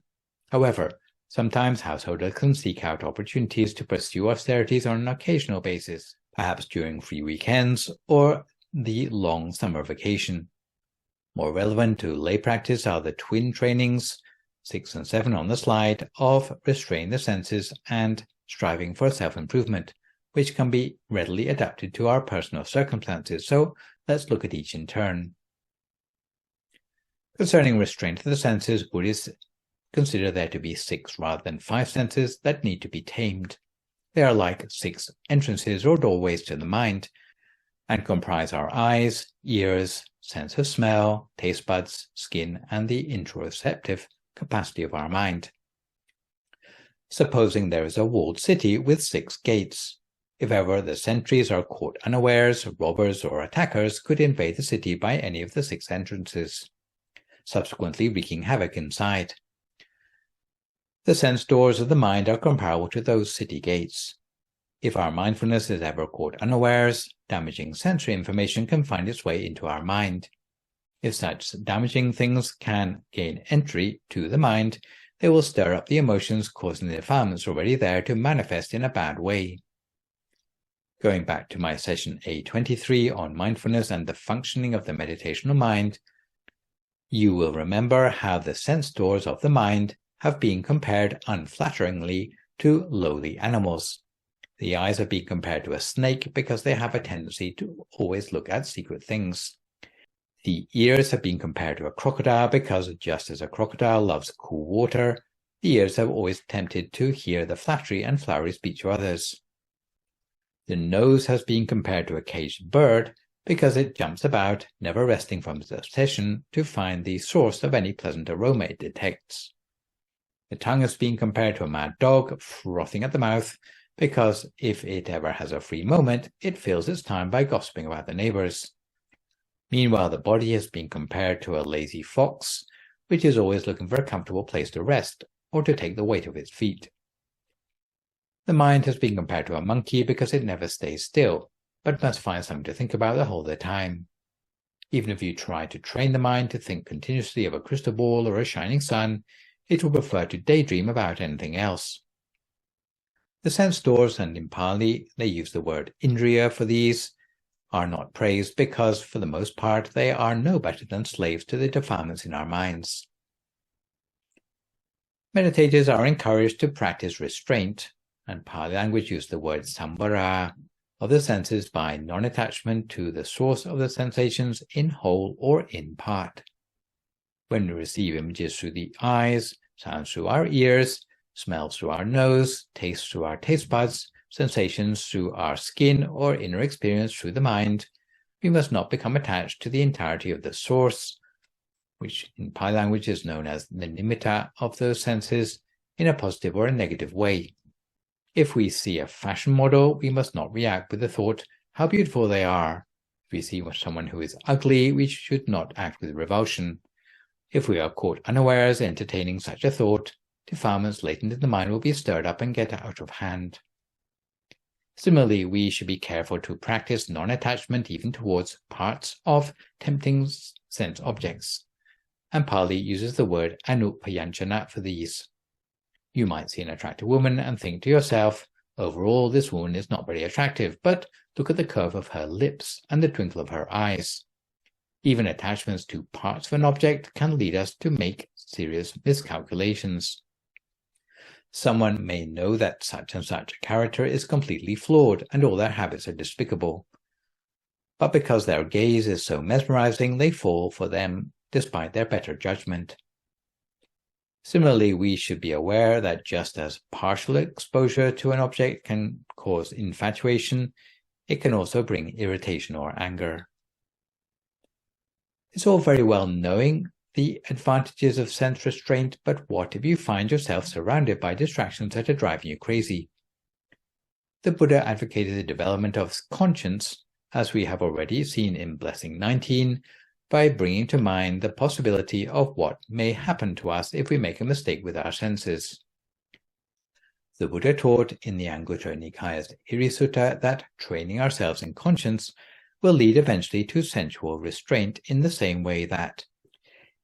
However, sometimes householders can seek out opportunities to pursue austerities on an occasional basis, perhaps during free weekends or the long summer vacation. More relevant to lay practice are the twin trainings, 6 and 7 on the slide, of restraining the senses and striving for self-improvement, which can be readily adapted to our personal circumstances. So let's look at each in turn. Concerning restraint of the senses, Buddhists consider there to be 6 rather than 5 senses that need to be tamed. They are like 6 entrances or doorways to the mind, and comprise our eyes, ears, sense of smell, taste buds, skin, and the interoceptive capacity of our mind. Supposing there is a walled city with 6 gates. If ever the sentries are caught unawares, robbers or attackers could invade the city by any of the 6 entrances, subsequently wreaking havoc inside. The sense doors of the mind are comparable to those city gates. If our mindfulness is ever caught unawares, damaging sensory information can find its way into our mind. If such damaging things can gain entry to the mind, they will stir up the emotions, causing the defilements already there to manifest in a bad way. Going back to my session A23 on mindfulness and the functioning of the meditational mind, you will remember how the sense doors of the mind have been compared unflatteringly to lowly animals. The eyes have been compared to a snake because they have a tendency to always look at secret things. The ears have been compared to a crocodile because just as a crocodile loves cool water, the ears have always tempted to hear the flattery and flowery speech of others. The nose has been compared to a caged bird because it jumps about, never resting from its obsession to find the source of any pleasant aroma it detects. The tongue has been compared to a mad dog frothing at the mouth because if it ever has a free moment, it fills its time by gossiping about the neighbors. Meanwhile, the body has been compared to a lazy fox, which is always looking for a comfortable place to rest or to take the weight of its feet. The mind has been compared to a monkey because it never stays still, but must find something to think about the whole of the time. Even if you try to train the mind to think continuously of a crystal ball or a shining sun, it will prefer to daydream about anything else. The sense doors, and in Pali they use the word indriya for these, are not praised because, for the most part, they are no better than slaves to the defilements in our minds. Meditators are encouraged to practice restraint, and Pali language use the word sambara, of the senses by non-attachment to the source of the sensations in whole or in part. When we receive images through the eyes, sounds through our ears, smells through our nose, tastes through our taste buds, sensations through our skin, or inner experience through the mind, we must not become attached to the entirety of the source, which in Pali language is known as the nimitta of those senses, in a positive or a negative way. If we see a fashion model, we must not react with the thought, how beautiful they are. If we see someone who is ugly, we should not act with revulsion. If we are caught unawares entertaining such a thought, defilements latent in the mind will be stirred up and get out of hand. Similarly, we should be careful to practice non-attachment even towards parts of tempting sense objects, and Pali uses the word anupayanchana for these. You might see an attractive woman and think to yourself, overall this woman is not very attractive, but look at the curve of her lips and the twinkle of her eyes. Even attachments to parts of an object can lead us to make serious miscalculations. Someone may know that such and such a character is completely flawed and all their habits are despicable. But because their gaze is so mesmerizing, they fall for them despite their better judgment. Similarly, we should be aware that just as partial exposure to an object can cause infatuation, it can also bring irritation or anger. It's all very well knowing the advantages of sense restraint, but what if you find yourself surrounded by distractions that are driving you crazy? The Buddha advocated the development of conscience, as we have already seen in Blessing 19, by bringing to mind the possibility of what may happen to us if we make a mistake with our senses. The Buddha taught in the Anguttara Nikaya's Iri Sutta that training ourselves in conscience will lead eventually to sensual restraint in the same way that,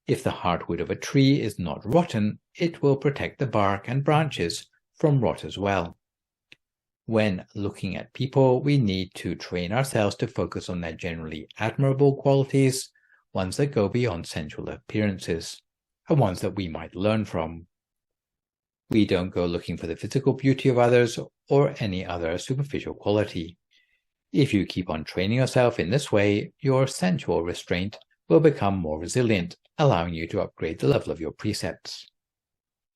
if the heartwood of a tree is not rotten, it will protect the bark and branches from rot as well. When looking at people, we need to train ourselves to focus on their generally admirable qualities, ones that go beyond sensual appearances, and ones that we might learn from. We don't go looking for the physical beauty of others or any other superficial quality. If you keep on training yourself in this way, your sensual restraint will become more resilient, allowing you to upgrade the level of your precepts.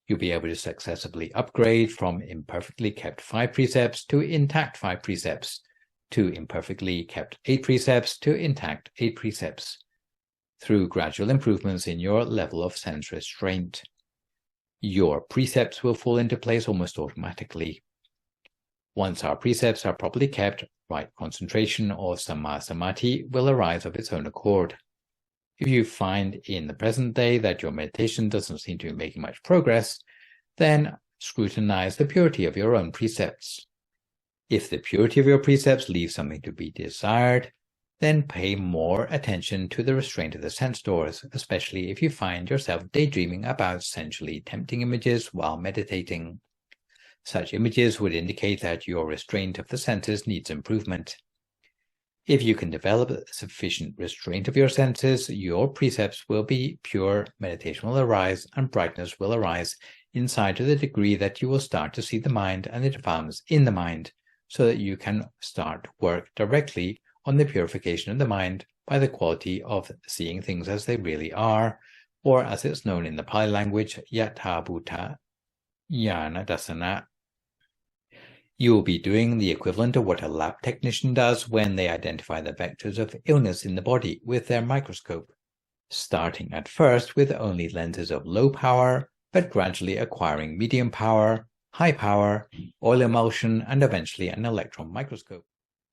You'll be able to successively upgrade from imperfectly kept 5 precepts to intact 5 precepts, to imperfectly kept 8 precepts to intact 8 precepts, through gradual improvements in your level of sense restraint. Your precepts will fall into place almost automatically. Once our precepts are properly kept, right concentration or samma samadhi will arise of its own accord. If you find in the present day that your meditation doesn't seem to be making much progress, Then scrutinize the purity of your own precepts. If the purity of your precepts leaves something to be desired, then pay more attention to the restraint of the sense doors, especially if you find yourself daydreaming about sensually tempting images while meditating. Such images would indicate that your restraint of the senses needs improvement. If you can develop sufficient restraint of your senses, your precepts will be pure, meditation will arise, and brightness will arise inside to the degree that you will start to see the mind and the defilements in the mind, so that you can start work directly on the purification of the mind by the quality of seeing things as they really are, or as it's known in the Pali language, Yatha Bhuta Jnana Dasana. You will be doing the equivalent of what a lab technician does when they identify the vectors of illness in the body with their microscope, starting at first with only lenses of low power, but gradually acquiring medium power, high power, oil emulsion, and eventually an electron microscope,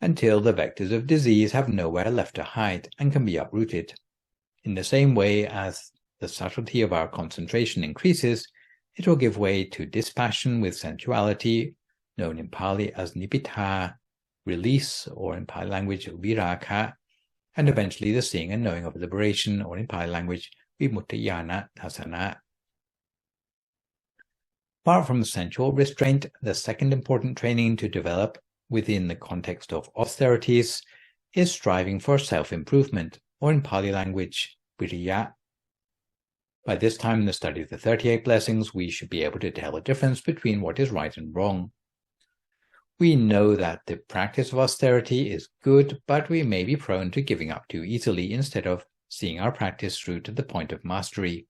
until the vectors of disease have nowhere left to hide and can be uprooted. In the same way as the subtlety of our concentration increases, it will give way to dispassion with sensuality, known in Pali as nibbita, release, or in Pali language viraka, and eventually the seeing and knowing of liberation, or in Pali language vimuttayana dasana. Apart from sensual restraint, the second important training to develop within the context of austerities is striving for self-improvement, or in Pali language viriya. By this time in the study of the 38 blessings, we should be able to tell the difference between what is right and wrong. We know that the practice of austerity is good, but we may be prone to giving up too easily instead of seeing our practice through to the point of mastery.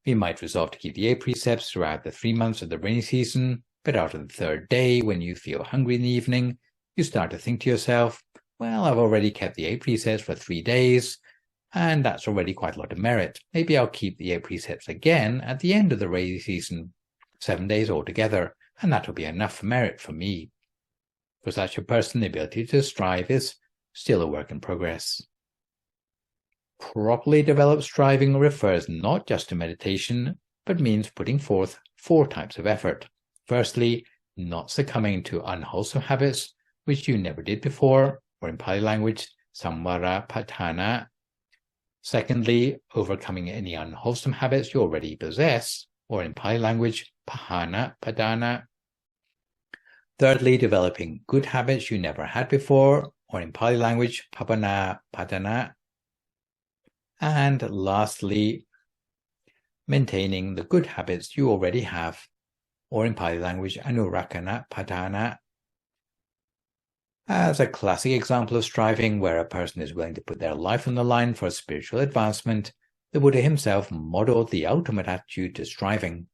We might resolve to keep the 8 precepts throughout the 3 months of the rainy season, but after the 3rd day, when you feel hungry in the evening, you start to think to yourself, well, I've already kept the 8 precepts for 3 days, and that's already quite a lot of merit. Maybe I'll keep the 8 precepts again at the end of the rainy season, 7 days altogether, and that will be enough merit for me. For such a person, the ability to strive is still a work in progress. Properly developed striving refers not just to meditation, but means putting forth 4 types of effort. Firstly, not succumbing to unwholesome habits which you never did before, or in Pali language, samvara patthana. Secondly, overcoming any unwholesome habits you already possess, or in Pali language, pahana padana. Thirdly, developing good habits you never had before, or in Pali language, pavana padana. And lastly, maintaining the good habits you already have, or in Pali language, anurakana padana. As a classic example of striving where a person is willing to put their life on the line for spiritual advancement, the Buddha himself modeled the ultimate attitude to striving.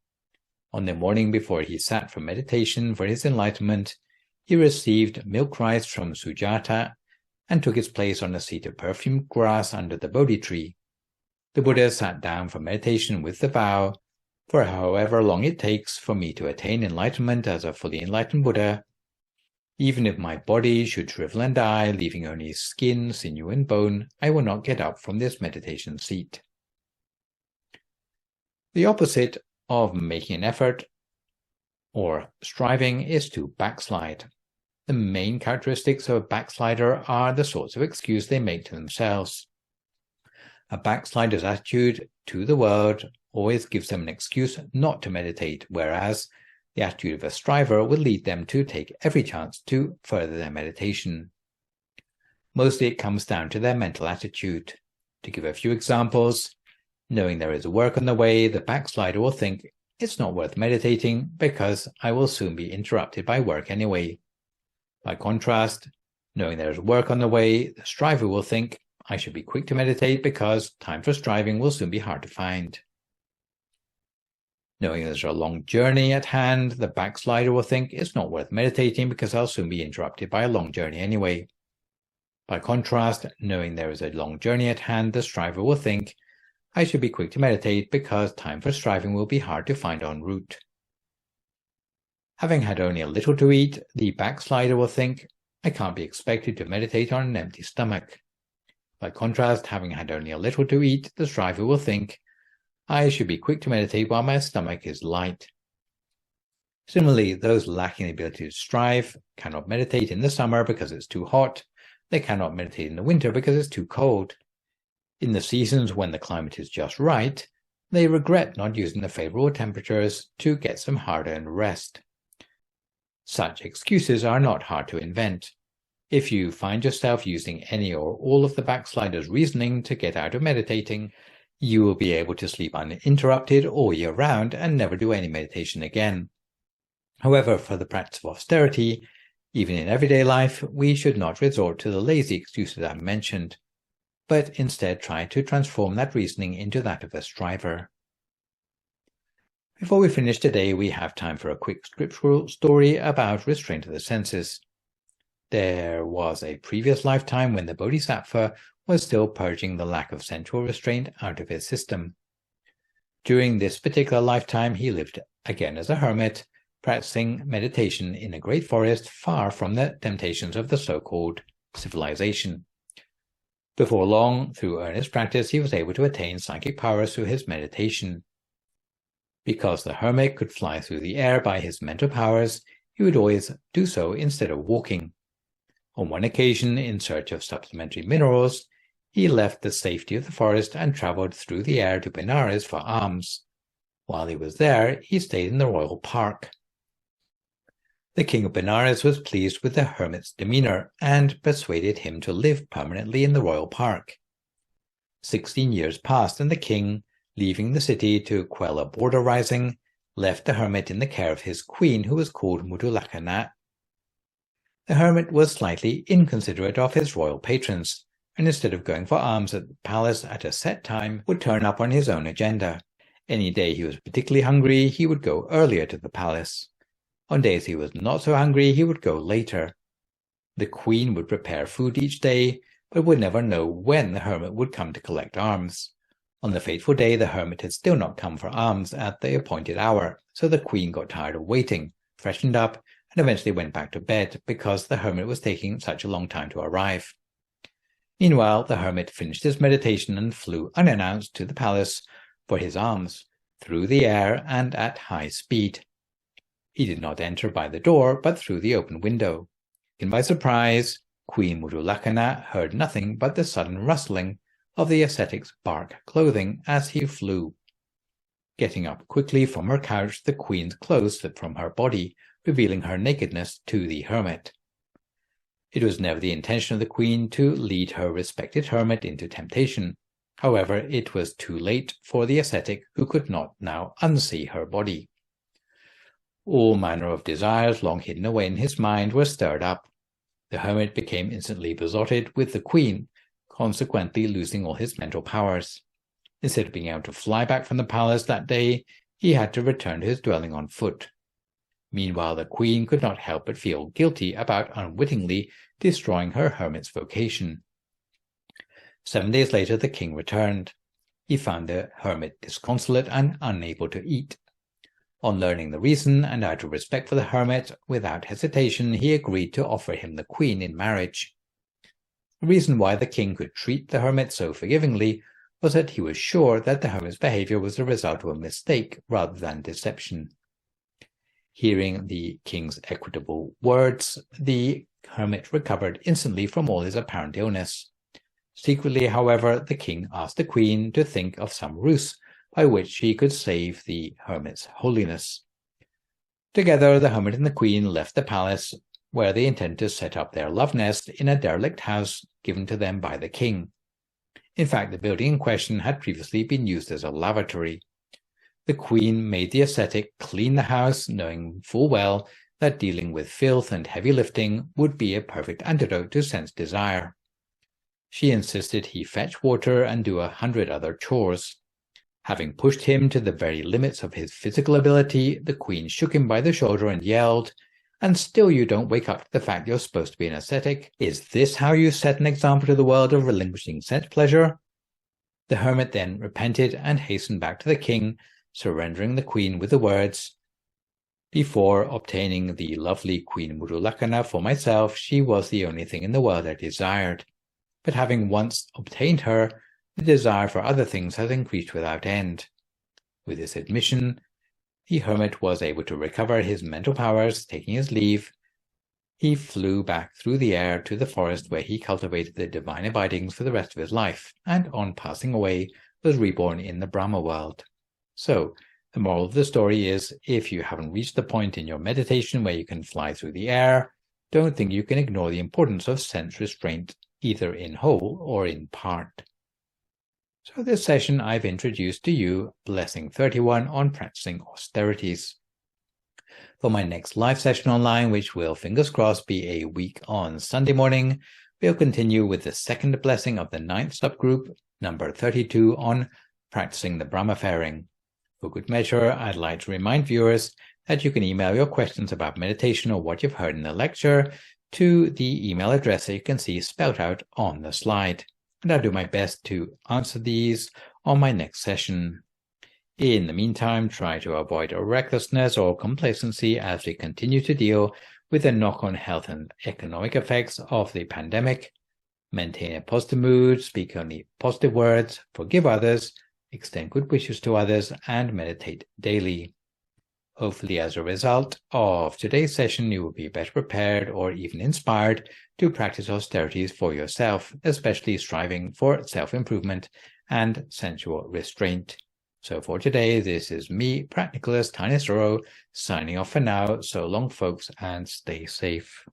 On the morning before he sat for meditation for his enlightenment, he received milk rice from Sujata and took its place on a seat of perfumed grass under the Bodhi tree. The Buddha sat down for meditation with the vow, for however long it takes for me to attain enlightenment as a fully enlightened Buddha, even if my body should shrivel and die, leaving only skin, sinew, and bone, I will not get up from this meditation seat. The opposite of making an effort or striving is to backslide. The main characteristics of a backslider are the sorts of excuse they make to themselves. A backslider's attitude to the world always gives them an excuse not to meditate, whereas the attitude of a striver will lead them to take every chance to further their meditation. Mostly it comes down to their mental attitude. To give a few examples, knowing there is work on the way, the backslider will think, it's not worth meditating because I will soon be interrupted by work anyway. By contrast, knowing there is work on the way, the striver will think, I should be quick to meditate because time for striving will soon be hard to find. Knowing there's a long journey at hand, the backslider will think it's not worth meditating because I'll soon be interrupted by a long journey anyway. By contrast, knowing there is a long journey at hand, the striver will think, I should be quick to meditate because time for striving will be hard to find en route. Having had only a little to eat, the backslider will think, I can't be expected to meditate on an empty stomach. By contrast, having had only a little to eat, the striver will think, I should be quick to meditate while my stomach is light. Similarly, those lacking the ability to strive cannot meditate in the summer because it's too hot. They cannot meditate in the winter because it's too cold. In the seasons when the climate is just right, they regret not using the favorable temperatures to get some hard-earned rest. Such excuses are not hard to invent. If you find yourself using any or all of the backsliders' reasoning to get out of meditating, you will be able to sleep uninterrupted all year round and never do any meditation again. However, for the practice of austerity, even in everyday life, we should not resort to the lazy excuses I've mentioned, but instead try to transform that reasoning into that of a striver. Before we finish today, we have time for a quick scriptural story about restraint of the senses. There was a previous lifetime when the Bodhisattva was still purging the lack of sensual restraint out of his system. During this particular lifetime, he lived again as a hermit, practicing meditation in a great forest far from the temptations of the so-called civilization. Before long, through earnest practice, he was able to attain psychic powers through his meditation. Because the hermit could fly through the air by his mental powers, he would always do so instead of walking. On one occasion, in search of supplementary minerals, he left the safety of the forest and travelled through the air to Benares for alms. While he was there, he stayed in the royal park. The king of Benares was pleased with the hermit's demeanour and persuaded him to live permanently in the royal park. 16 years passed, and the king, leaving the city to quell a border rising, left the hermit in the care of his queen, who was called Mudulakana. The hermit was slightly inconsiderate of his royal patrons, and instead of going for alms at the palace at a set time, would turn up on his own agenda. Any day he was particularly hungry, he would go earlier to the palace. On days he was not so hungry, he would go later. The queen would prepare food each day, but would never know when the hermit would come to collect alms. On the fateful day, the hermit had still not come for alms at the appointed hour, so the queen got tired of waiting, freshened up, and eventually went back to bed because the hermit was taking such a long time to arrive. Meanwhile, the hermit finished his meditation and flew unannounced to the palace for his alms, through the air and at high speed. He did not enter by the door, but through the open window. Taken by surprise, Queen Mudulakana heard nothing but the sudden rustling of the ascetic's bark clothing as he flew. Getting up quickly from her couch, the queen's clothes slipped from her body, revealing her nakedness to the hermit. It was never the intention of the queen to lead her respected hermit into temptation. However, it was too late for the ascetic, who could not now unsee her body. All manner of desires long hidden away in his mind were stirred up. The hermit became instantly besotted with the queen, consequently losing all his mental powers. Instead of being able to fly back from the palace that day, he had to return to his dwelling on foot. Meanwhile, the queen could not help but feel guilty about unwittingly destroying her hermit's vocation. 7 days later, the king returned. He found the hermit disconsolate and unable to eat. On learning the reason, and out of respect for the hermit, without hesitation he agreed to offer him the queen in marriage. The reason why the king could treat the hermit so forgivingly was that he was sure that the hermit's behavior was the result of a mistake rather than deception. Hearing the king's equitable words, the hermit recovered instantly from all his apparent illness. Secretly, however, the king asked the queen to think of some ruse by which she could save the hermit's holiness. Together, the hermit and the queen left the palace, where they intended to set up their love nest in a derelict house given to them by the king. In fact, the building in question had previously been used as a lavatory. The queen made the ascetic clean the house, knowing full well that dealing with filth and heavy lifting would be a perfect antidote to sense desire. She insisted he fetch water and do 100 other chores. Having pushed him to the very limits of his physical ability, the queen shook him by the shoulder and yelled, "And still you don't wake up to the fact you're supposed to be an ascetic? Is this how you set an example to the world of relinquishing sense pleasure?" The hermit then repented and hastened back to the king, surrendering the queen with the words, "Before obtaining the lovely Queen Mudulakana for myself, she was the only thing in the world I desired. But having once obtained her, the desire for other things has increased without end." With this admission, the hermit was able to recover his mental powers. Taking his leave, he flew back through the air to the forest where he cultivated the divine abidings for the rest of his life, and on passing away was reborn in the Brahma world. So, the moral of the story is, if you haven't reached the point in your meditation where you can fly through the air, don't think you can ignore the importance of sense restraint, either in whole or in part. So this session I've introduced to you Blessing 31 on practicing austerities. For my next live session online, which will, fingers crossed, be a week on Sunday morning, we'll continue with the second blessing of the 9th subgroup, number 32, on practicing the Brahma faring. For good measure, I'd like to remind viewers that you can email your questions about meditation or what you've heard in the lecture to the email address that you can see spelled out on the slide. And I'll do my best to answer these on my next session. In the meantime, try to avoid recklessness or complacency as we continue to deal with the knock-on health and economic effects of the pandemic. Maintain a positive mood, speak only positive words, forgive others, extend good wishes to others, and meditate daily. Hopefully, as a result of today's session, you will be better prepared or even inspired to practice austerities for yourself, especially striving for self-improvement and sensual restraint. So for today, this is me, Phra Nicholas Thanissaro, signing off for now. So long, folks, and stay safe.